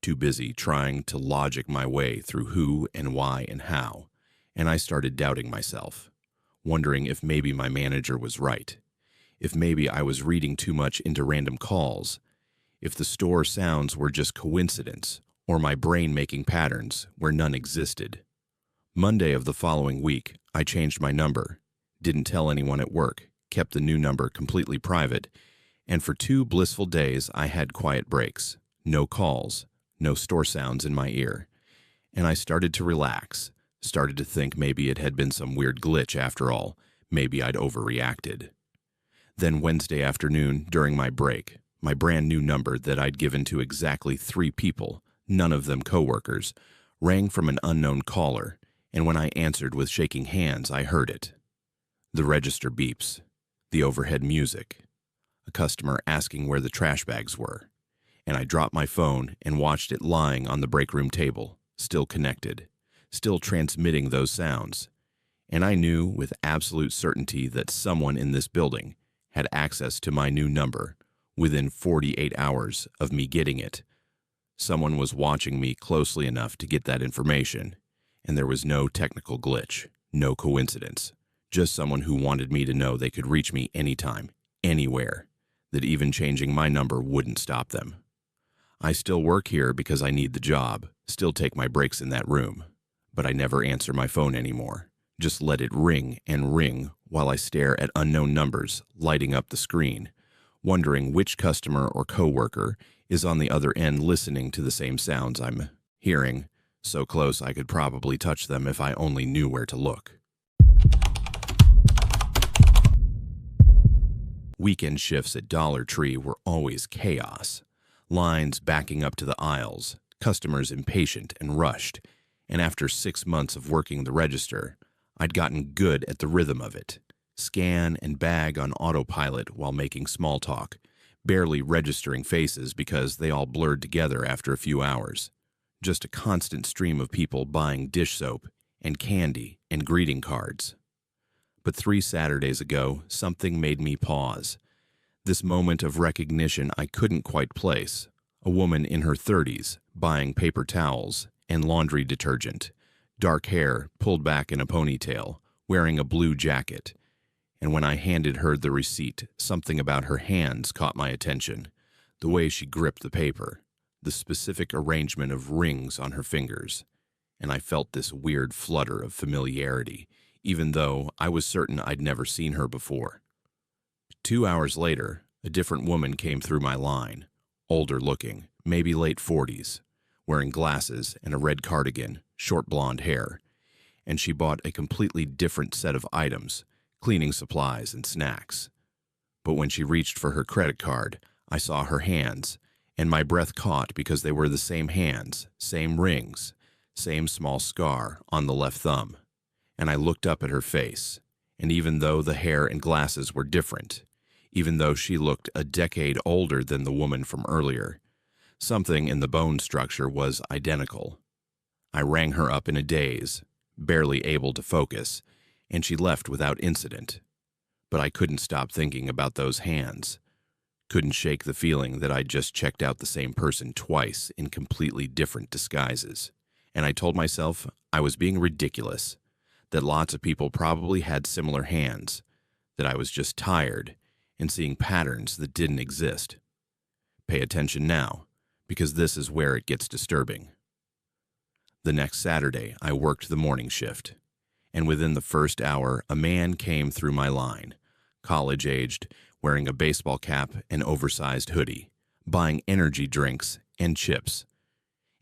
too busy trying to logic my way through who and why and how, and I started doubting myself, wondering if maybe my manager was right, if maybe I was reading too much into random calls, if the store sounds were just coincidence or my brain making patterns where none existed. Monday of the following week, I changed my number, didn't tell anyone at work, kept the new number completely private, and for 2 blissful days I had quiet breaks, no calls, no store sounds in my ear, and I started to relax, started to think maybe it had been some weird glitch after all, maybe I'd overreacted. Then Wednesday afternoon, during my break, my brand new number that I'd given to exactly 3 people, none of them coworkers, rang from an unknown caller, and when I answered with shaking hands, I heard it. The register beeps, the overhead music, a customer asking where the trash bags were, and I dropped my phone and watched it lying on the break room table, still connected, still transmitting those sounds, and I knew with absolute certainty that someone in this building had access to my new number within 48 hours of me getting it. Someone was watching me closely enough to get that information, and there was no technical glitch, no coincidence, Just someone who wanted me to know they could reach me anytime, anywhere, that even changing my number wouldn't stop them. I still work here because I need the job, still take my breaks in that room, but I never answer my phone anymore. Just let it ring and ring while I stare at unknown numbers lighting up the screen, wondering which customer or coworker is on the other end listening to the same sounds I'm hearing, so close I could probably touch them if I only knew where to look. Weekend shifts at Dollar Tree were always chaos. Lines backing up to the aisles, customers impatient and rushed, and after 6 months of working the register, I'd gotten good at the rhythm of it. Scan and bag on autopilot while making small talk, barely registering faces because they all blurred together after a few hours. Just a constant stream of people buying dish soap and candy and greeting cards. But 3 Saturdays ago, something made me pause. This moment of recognition I couldn't quite place. A woman in her 30s, buying paper towels and laundry detergent, dark hair pulled back in a ponytail, wearing a blue jacket. And when I handed her the receipt, something about her hands caught my attention. The way she gripped the paper, the specific arrangement of rings on her fingers. And I felt this weird flutter of familiarity, even though I was certain I'd never seen her before. 2 hours later, a different woman came through my line, older looking, maybe late 40s, wearing glasses and a red cardigan, short blonde hair, and she bought a completely different set of items, cleaning supplies and snacks. But when she reached for her credit card, I saw her hands, and my breath caught because they were the same hands, same rings, same small scar on the left thumb. And I looked up at her face, and even though the hair and glasses were different, even though she looked a decade older than the woman from earlier, something in the bone structure was identical. I rang her up in a daze, barely able to focus, and she left without incident. But I couldn't stop thinking about those hands. Couldn't shake the feeling that I'd just checked out the same person twice in completely different disguises. And I told myself I was being ridiculous, that lots of people probably had similar hands, that I was just tired and seeing patterns that didn't exist. Pay attention now, because this is where it gets disturbing. The next Saturday, I worked the morning shift, and within the first hour, a man came through my line, college-aged, wearing a baseball cap and oversized hoodie, buying energy drinks and chips.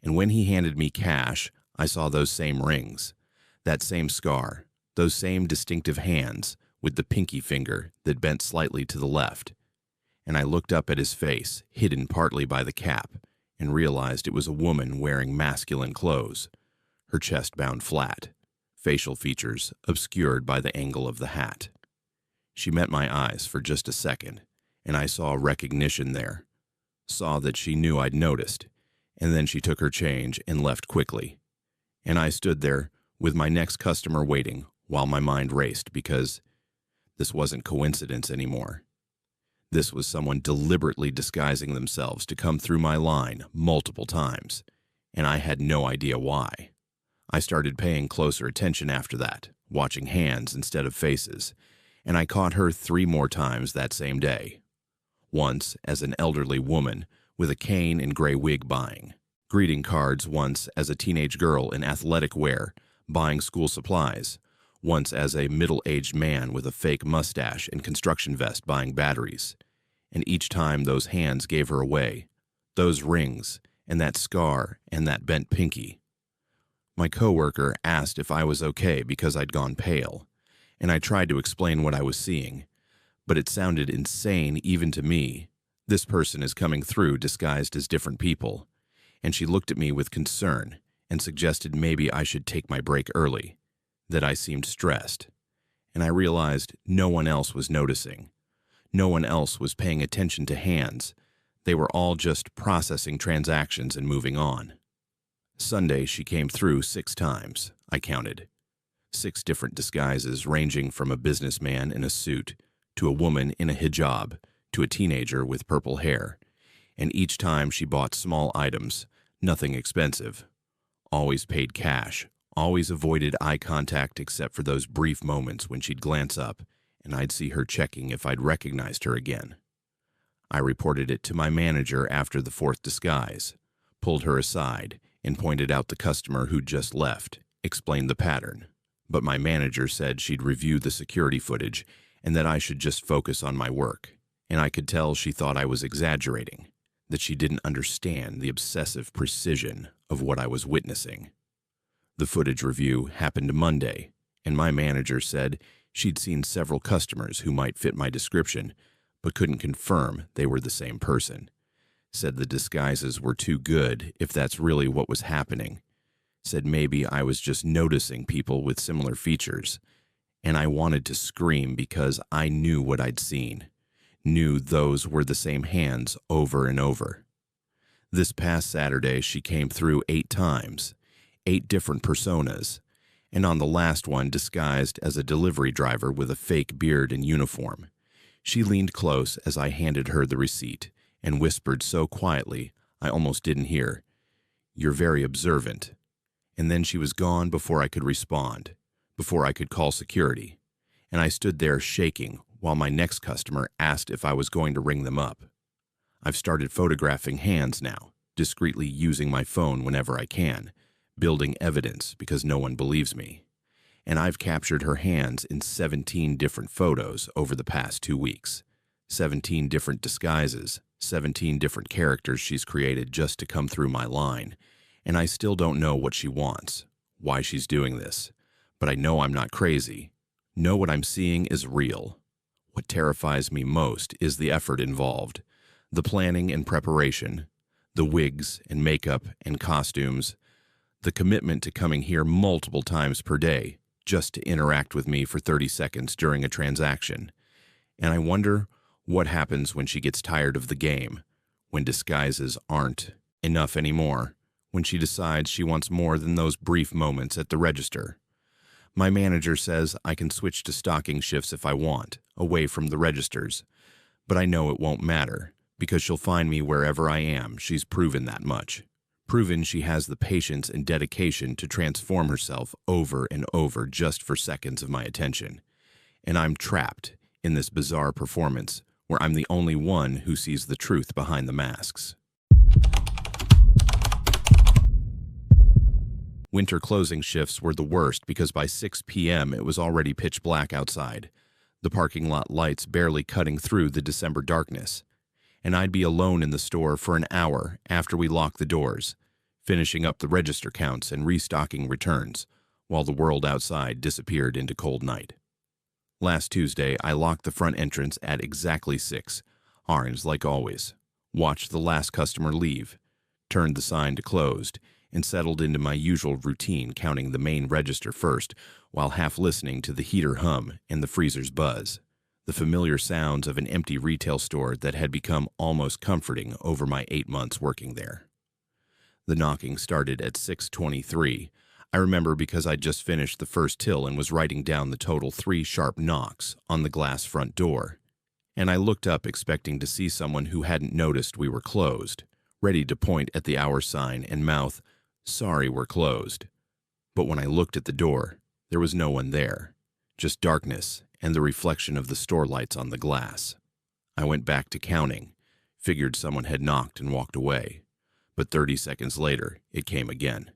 And when he handed me cash, I saw those same rings, that same scar, those same distinctive hands with the pinky finger that bent slightly to the left. And I looked up at his face, hidden partly by the cap, and realized it was a woman wearing masculine clothes, her chest bound flat, facial features obscured by the angle of the hat. She met my eyes for just a second, and I saw recognition there, saw that she knew I'd noticed, and then she took her change and left quickly. And I stood there with my next customer waiting while my mind raced because this wasn't coincidence anymore. This was someone deliberately disguising themselves to come through my line multiple times, and I had no idea why. I started paying closer attention after that, watching hands instead of faces, and I caught her 3 more times that same day. Once as an elderly woman with a cane and gray wig buying, greeting cards once as a teenage girl in athletic wear, buying school supplies, once as a middle-aged man with a fake mustache and construction vest buying batteries. And each time those hands gave her away, those rings, and that scar, and that bent pinky. My coworker asked if I was okay because I'd gone pale, and I tried to explain what I was seeing, but it sounded insane even to me. This person is coming through disguised as different people, and she looked at me with concern and suggested maybe I should take my break early, that I seemed stressed, and I realized no one else was noticing. No one else was paying attention to hands. They were all just processing transactions and moving on. Sunday, she came through 6 times, I counted. 6 different disguises ranging from a businessman in a suit to a woman in a hijab to a teenager with purple hair. And each time she bought small items, nothing expensive. Always paid cash, Always avoided eye contact except for those brief moments when she'd glance up and I'd see her checking if I'd recognized her again. I reported it to my manager after the fourth disguise, pulled her aside, and pointed out the customer who'd just left, explained the pattern. But my manager said she'd review the security footage and that I should just focus on my work. And I could tell she thought I was exaggerating, that she didn't understand the obsessive precision of what I was witnessing. The footage review happened Monday, and my manager said she'd seen several customers who might fit my description, but couldn't confirm they were the same person. Said the disguises were too good if that's really what was happening. Said maybe I was just noticing people with similar features, and I wanted to scream because I knew what I'd seen. Knew those were the same hands over and over. This past Saturday, she came through 8 times, 8 different personas, and on the last one disguised as a delivery driver with a fake beard and uniform. She leaned close as I handed her the receipt and whispered so quietly I almost didn't hear, "You're very observant." And then she was gone before I could respond, before I could call security, and I stood there shaking while my next customer asked if I was going to ring them up. I've started photographing hands now, discreetly using my phone whenever I can, building evidence because no one believes me. And I've captured her hands in 17 different photos over the past 2 weeks. 17 different disguises, 17 different characters she's created just to come through my line. And I still don't know what she wants, why she's doing this. But I know I'm not crazy. Know what I'm seeing is real. What terrifies me most is the effort involved, the planning and preparation, the wigs and makeup and costumes, the commitment to coming here multiple times per day just to interact with me for 30 seconds during a transaction. And I wonder what happens when she gets tired of the game, when disguises aren't enough anymore, when she decides she wants more than those brief moments at the register. My manager says I can switch to stalking shifts if I want, away from the registers. But I know it won't matter, because she'll find me wherever I am. She's proven that much. Proven she has the patience and dedication to transform herself over and over just for seconds of my attention. And I'm trapped in this bizarre performance where I'm the only one who sees the truth behind the masks. Winter closing shifts were the worst because by 6 p.m. it was already pitch black outside, the parking lot lights barely cutting through the December darkness. And I'd be alone in the store for an hour after we locked the doors, finishing up the register counts and restocking returns, while the world outside disappeared into cold night. Last Tuesday, I locked the front entrance at exactly 6, orange like always, watched the last customer leave, turned the sign to closed, and settled into my usual routine counting the main register first while half listening to the heater hum and the freezer's buzz, the familiar sounds of an empty retail store that had become almost comforting over my 8 months working there. The knocking started at 6:23. I remember because I'd just finished the first till and was writing down the total 3 sharp knocks on the glass front door. And I looked up expecting to see someone who hadn't noticed we were closed, ready to point at the hour sign and mouth, "Sorry, we're closed." But when I looked at the door, there was no one there, just darkness and the reflection of the store lights on the glass. I went back to counting, figured someone had knocked and walked away. But 30 seconds later, it came again.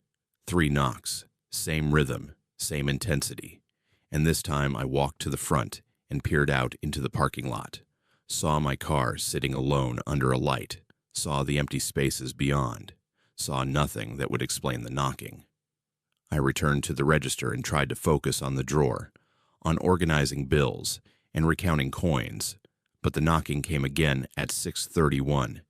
3 knocks, same rhythm, same intensity. And this time I walked to the front and peered out into the parking lot, saw my car sitting alone under a light, saw the empty spaces beyond, saw nothing that would explain the knocking. I returned to the register and tried to focus on the drawer, on organizing bills and recounting coins, but the knocking came again at 6:31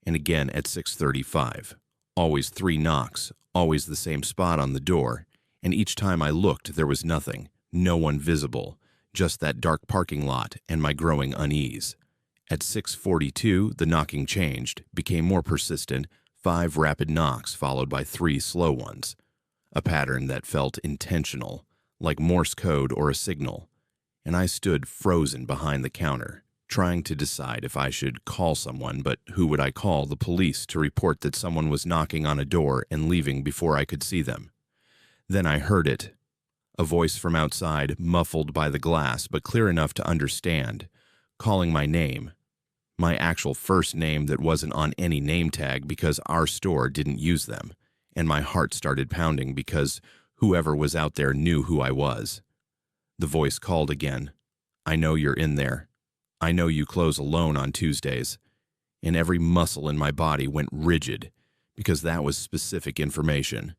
and again at 6:35. Always 3 knocks, always the same spot on the door, and each time I looked there was nothing, no one visible, just that dark parking lot and my growing unease. At 6:42, the knocking changed, became more persistent, 5 rapid knocks followed by 3 slow ones. A pattern that felt intentional, like Morse code or a signal, and I stood frozen behind the counter, trying to decide if I should call someone, but who would I call? The police to report that someone was knocking on a door and leaving before I could see them. Then I heard it. A voice from outside, muffled by the glass but clear enough to understand, calling my name. My actual first name that wasn't on any name tag because our store didn't use them, and my heart started pounding because whoever was out there knew who I was. The voice called again. I know you're in there. I know you close alone on Tuesdays. And every muscle in my body went rigid because that was specific information.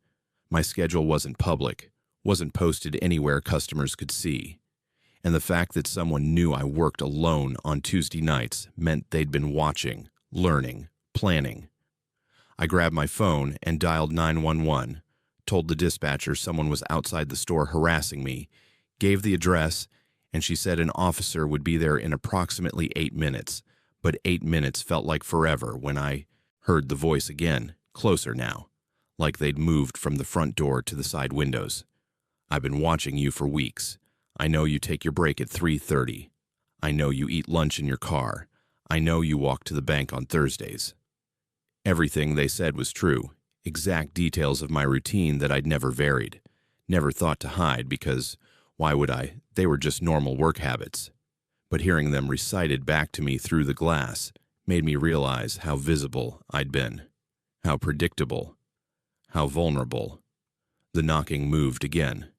My schedule wasn't public, wasn't posted anywhere customers could see. And the fact that someone knew I worked alone on Tuesday nights meant they'd been watching, learning, planning. I grabbed my phone and dialed 911, told the dispatcher someone was outside the store harassing me, gave the address, and she said an officer would be there in approximately 8 minutes, but 8 minutes felt like forever when I heard the voice again, closer now, like they'd moved from the front door to the side windows. I've been watching you for weeks. I know you take your break at 3:30. I know you eat lunch in your car. I know you walk to the bank on Thursdays. Everything they said was true, exact details of my routine that I'd never varied, never thought to hide because, why would I? They were just normal work habits. But hearing them recited back to me through the glass made me realize how visible I'd been, how predictable, how vulnerable. The knocking moved again,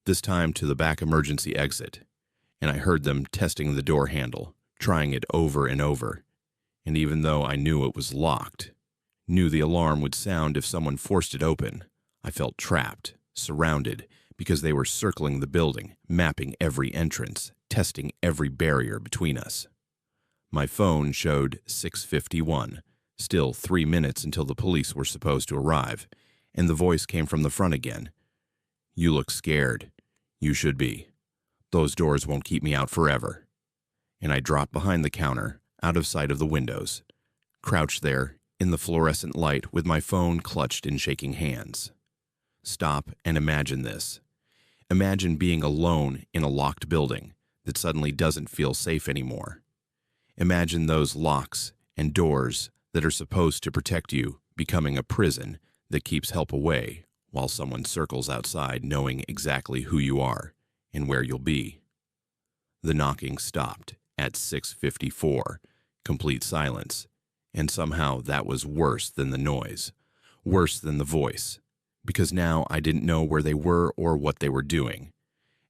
this time to the back emergency exit, and I heard them testing the door handle, trying it over and over. And even though I knew it was locked, knew the alarm would sound if someone forced it open, I felt trapped, surrounded, because they were circling the building, mapping every entrance, testing every barrier between us. My phone showed 6:51, still 3 minutes until the police were supposed to arrive, and the voice came from the front again. You look scared. You should be. Those doors won't keep me out forever. And I dropped behind the counter, out of sight of the windows, crouched there in the fluorescent light with my phone clutched in shaking hands. Stop and imagine this. Imagine being alone in a locked building that suddenly doesn't feel safe anymore. Imagine those locks and doors that are supposed to protect you becoming a prison that keeps help away while someone circles outside knowing exactly who you are and where you'll be. The knocking stopped at 6:54, complete silence, and somehow that was worse than the noise, worse than the voice, because now I didn't know where they were or what they were doing,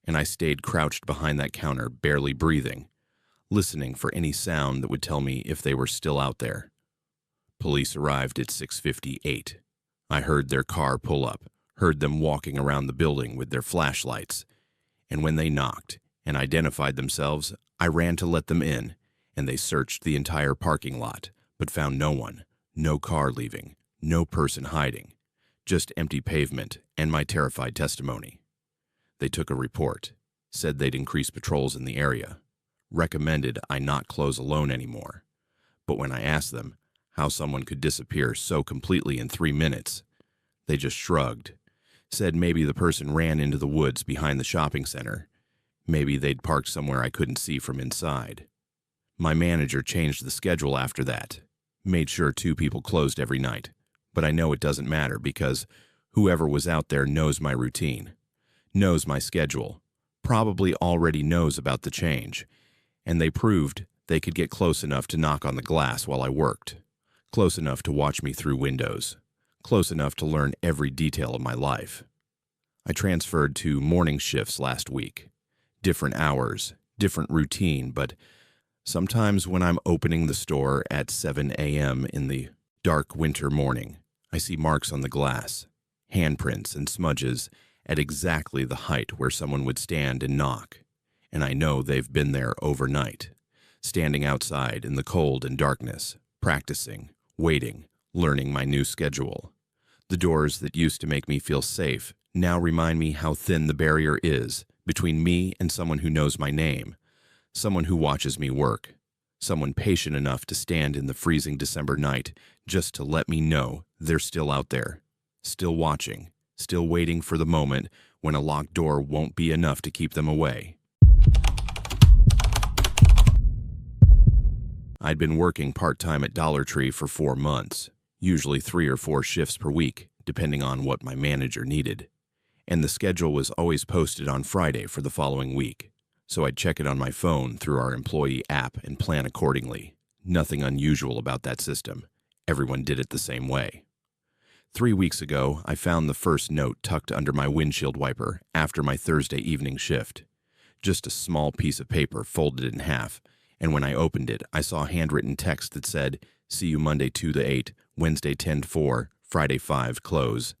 and I stayed crouched behind that counter, barely breathing, listening for any sound that would tell me if they were still out there. Police arrived at 6:58. I heard their car pull up, heard them walking around the building with their flashlights, and when they knocked and identified themselves, I ran to let them in, and they searched the entire parking lot, but found no one, no car leaving, no person hiding, just empty pavement and my terrified testimony. They took a report, said they'd increase patrols in the area, recommended I not close alone anymore. But when I asked them how someone could disappear so completely in 3 minutes, they just shrugged, said maybe the person ran into the woods behind the shopping center. Maybe they'd parked somewhere I couldn't see from inside. My manager changed the schedule after that, made sure 2 people closed every night. But I know it doesn't matter because whoever was out there knows my routine, knows my schedule, probably already knows about the change, and they proved they could get close enough to knock on the glass while I worked, close enough to watch me through windows, close enough to learn every detail of my life. I transferred to morning shifts last week. Different hours, different routine, but sometimes when I'm opening the store at 7 a.m. in the dark winter morning, I see marks on the glass, handprints and smudges at exactly the height where someone would stand and knock, and I know they've been there overnight, standing outside in the cold and darkness, practicing, waiting, learning my new schedule. The doors that used to make me feel safe now remind me how thin the barrier is between me and someone who knows my name, someone who watches me work, someone patient enough to stand in the freezing December night just to let me know they're still out there, still watching, still waiting for the moment when a locked door won't be enough to keep them away. I'd been working part-time at Dollar Tree for 4 months, usually 3 or 4 shifts per week, depending on what my manager needed. and the schedule was always posted on Friday for the following week, so I'd check it on my phone through our employee app and plan accordingly. Nothing unusual about that system. Everyone did it the same way. 3 weeks ago, I found the first note tucked under my windshield wiper after my Thursday evening shift. Just a small piece of paper folded in half, and when I opened it, I saw handwritten text that said, "See you Monday 2 to 8, Wednesday 10 to 4, Friday 5, close."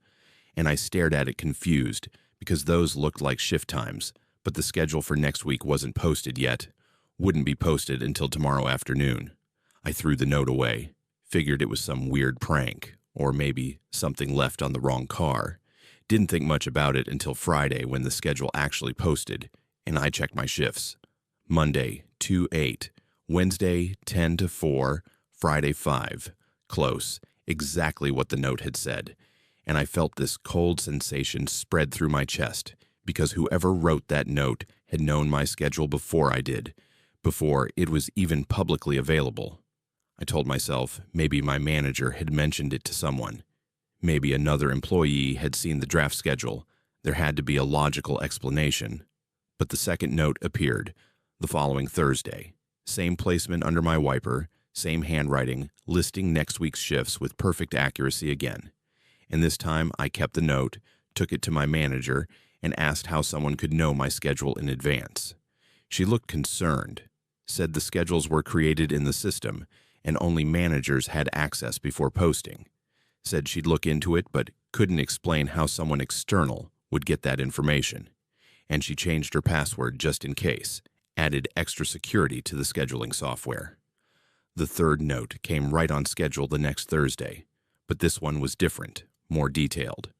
And I stared at it confused, because those looked like shift times, but the schedule for next week wasn't posted yet. Wouldn't be posted until tomorrow afternoon. I threw the note away, figured it was some weird prank, or maybe something left on the wrong car. Didn't think much about it until Friday when the schedule actually posted, and I checked my shifts. Monday 2-8, Wednesday 10 to 4, Friday 5, close, exactly what the note had said. And I felt this cold sensation spread through my chest, because whoever wrote that note had known my schedule before I did, before it was even publicly available. I told myself maybe my manager had mentioned it to someone. Maybe another employee had seen the draft schedule. There had to be a logical explanation. But the second note appeared, the following Thursday. Same placement under my wiper, same handwriting, listing next week's shifts with perfect accuracy again. And this time I kept the note, took it to my manager, and asked how someone could know my schedule in advance. She looked concerned, said the schedules were created in the system, and only managers had access before posting. Said she'd look into it, but couldn't explain how someone external would get that information. And she changed her password just in case, added extra security to the scheduling software. The third note came right on schedule the next Thursday, but this one was different, more detailed.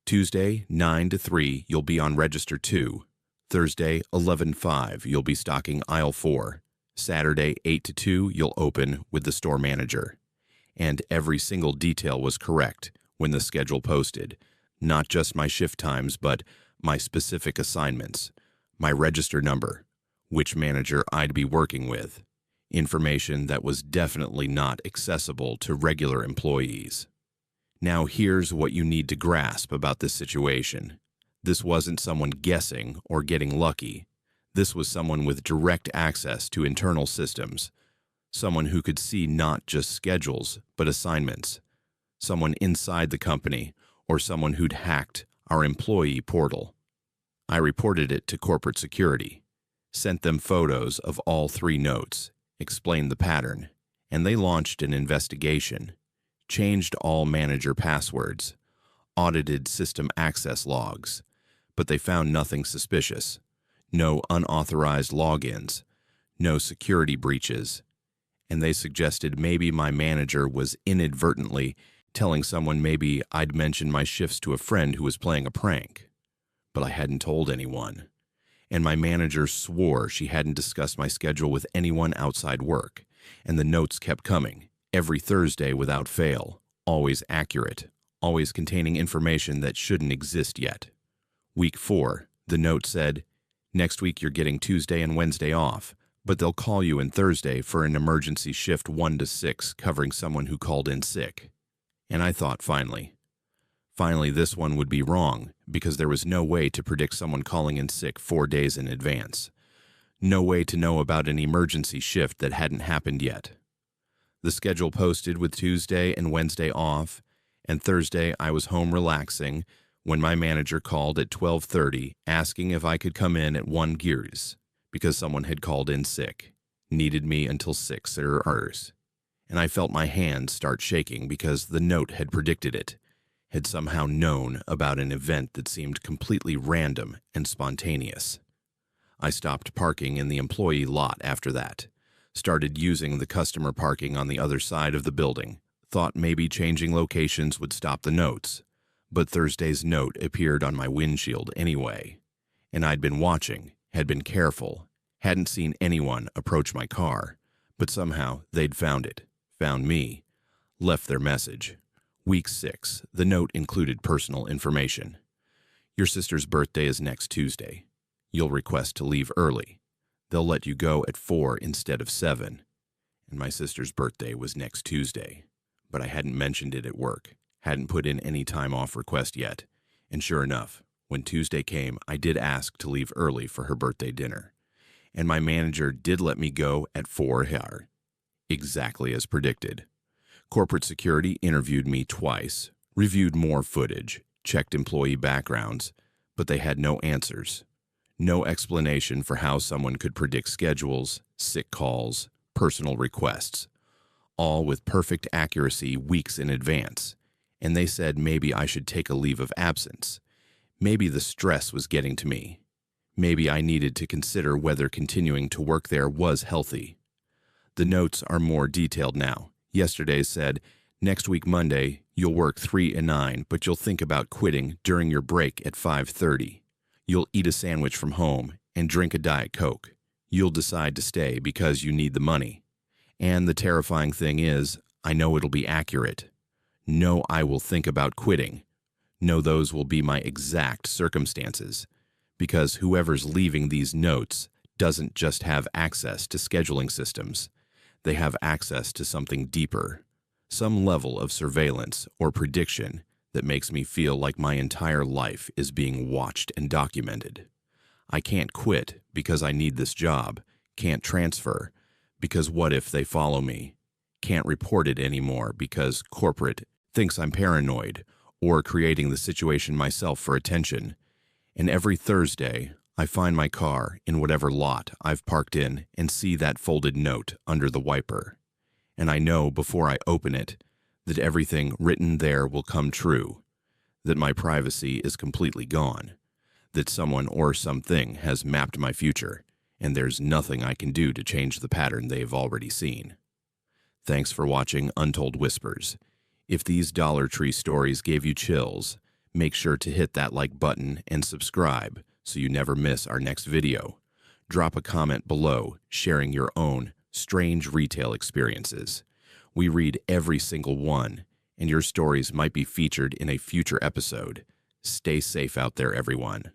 Tuesday, 9 to 3, you'll be on register 2. Thursday, 11-5, you'll be stocking aisle 4. Saturday, 8 to 2, you'll open with the store manager. And every single detail was correct when the schedule posted. Not just my shift times, but my specific assignments, my register number, which manager I'd be working with. Information that was definitely not accessible to regular employees. Now here's what you need to grasp about this situation. This wasn't someone guessing or getting lucky. This was someone with direct access to internal systems. Someone who could see not just schedules, but assignments. Someone inside the company, or someone who'd hacked our employee portal. I reported it to corporate security, sent them photos of all 3 notes, explained the pattern, and they launched an investigation, changed all manager passwords, audited system access logs, but they found nothing suspicious. No unauthorized logins, no security breaches, and they suggested maybe my manager was inadvertently telling someone maybe I'd mentioned my shifts to a friend who was playing a prank. But I hadn't told anyone. And my manager swore she hadn't discussed my schedule with anyone outside work, and the notes kept coming, every Thursday without fail, always accurate, always containing information that shouldn't exist yet. Week 4, the note said, "Next week you're getting Tuesday and Wednesday off, but they'll call you in Thursday for an emergency shift 1 to 6 covering someone who called in sick." And I thought finally this one would be wrong, because there was no way to predict someone calling in sick 4 days in advance. No way to know about an emergency shift that hadn't happened yet. The schedule posted with Tuesday and Wednesday off, and Thursday I was home relaxing when my manager called at 12:30 asking if I could come in at 1 gears because someone had called in sick, needed me until 6 hours. And I felt my hands start shaking because the note had predicted it, had somehow known about an event that seemed completely random and spontaneous. I stopped parking in the employee lot after that, started using the customer parking on the other side of the building, thought maybe changing locations would stop the notes, but Thursday's note appeared on my windshield anyway. And I'd been watching, had been careful, hadn't seen anyone approach my car, but somehow they'd found it, found me, left their message. Week 6, the note included personal information. "Your sister's birthday is next Tuesday. You'll request to leave early. They'll let you go at 4 instead of 7. And my sister's birthday was next Tuesday. But I hadn't mentioned it at work, hadn't put in any time off request yet. And sure enough, When Tuesday came, I did ask to leave early for her birthday dinner, and my manager did let me go at 4 hour, exactly as predicted. Corporate security interviewed me twice, reviewed more footage, checked employee backgrounds, but they had no answers. No explanation for how someone could predict schedules, sick calls, personal requests, all with perfect accuracy weeks in advance. And they said maybe I should take a leave of absence. Maybe the stress was getting to me. Maybe I needed to consider whether continuing to work there was healthy. The notes are more detailed now. Yesterday's said, next week Monday, you'll work 3 and 9, but you'll think about quitting during your break at 5:30. You'll eat a sandwich from home and drink a Diet Coke. You'll decide to stay because you need the money. And the terrifying thing is, I know it'll be accurate. No, I will think about quitting. No, those will be my exact circumstances. Because whoever's leaving these notes doesn't just have access to scheduling systems. They have access to something deeper, some level of surveillance or prediction that makes me feel like my entire life is being watched and documented. I can't quit because I need this job, can't transfer because what if they follow me, can't report it anymore because corporate thinks I'm paranoid or creating the situation myself for attention. And every Thursday, I find my car in whatever lot I've parked in and see that folded note under the wiper. And I know before I open it that everything written there will come true, that my privacy is completely gone, that someone or something has mapped my future, and there's nothing I can do to change the pattern they've already seen. Thanks for watching Untold Whispers. If these Dollar Tree stories gave you chills, make sure to hit that like button and subscribe so you never miss our next video. Drop a comment below sharing your own strange retail experiences. We read every single one, and your stories might be featured in a future episode. Stay safe out there, everyone.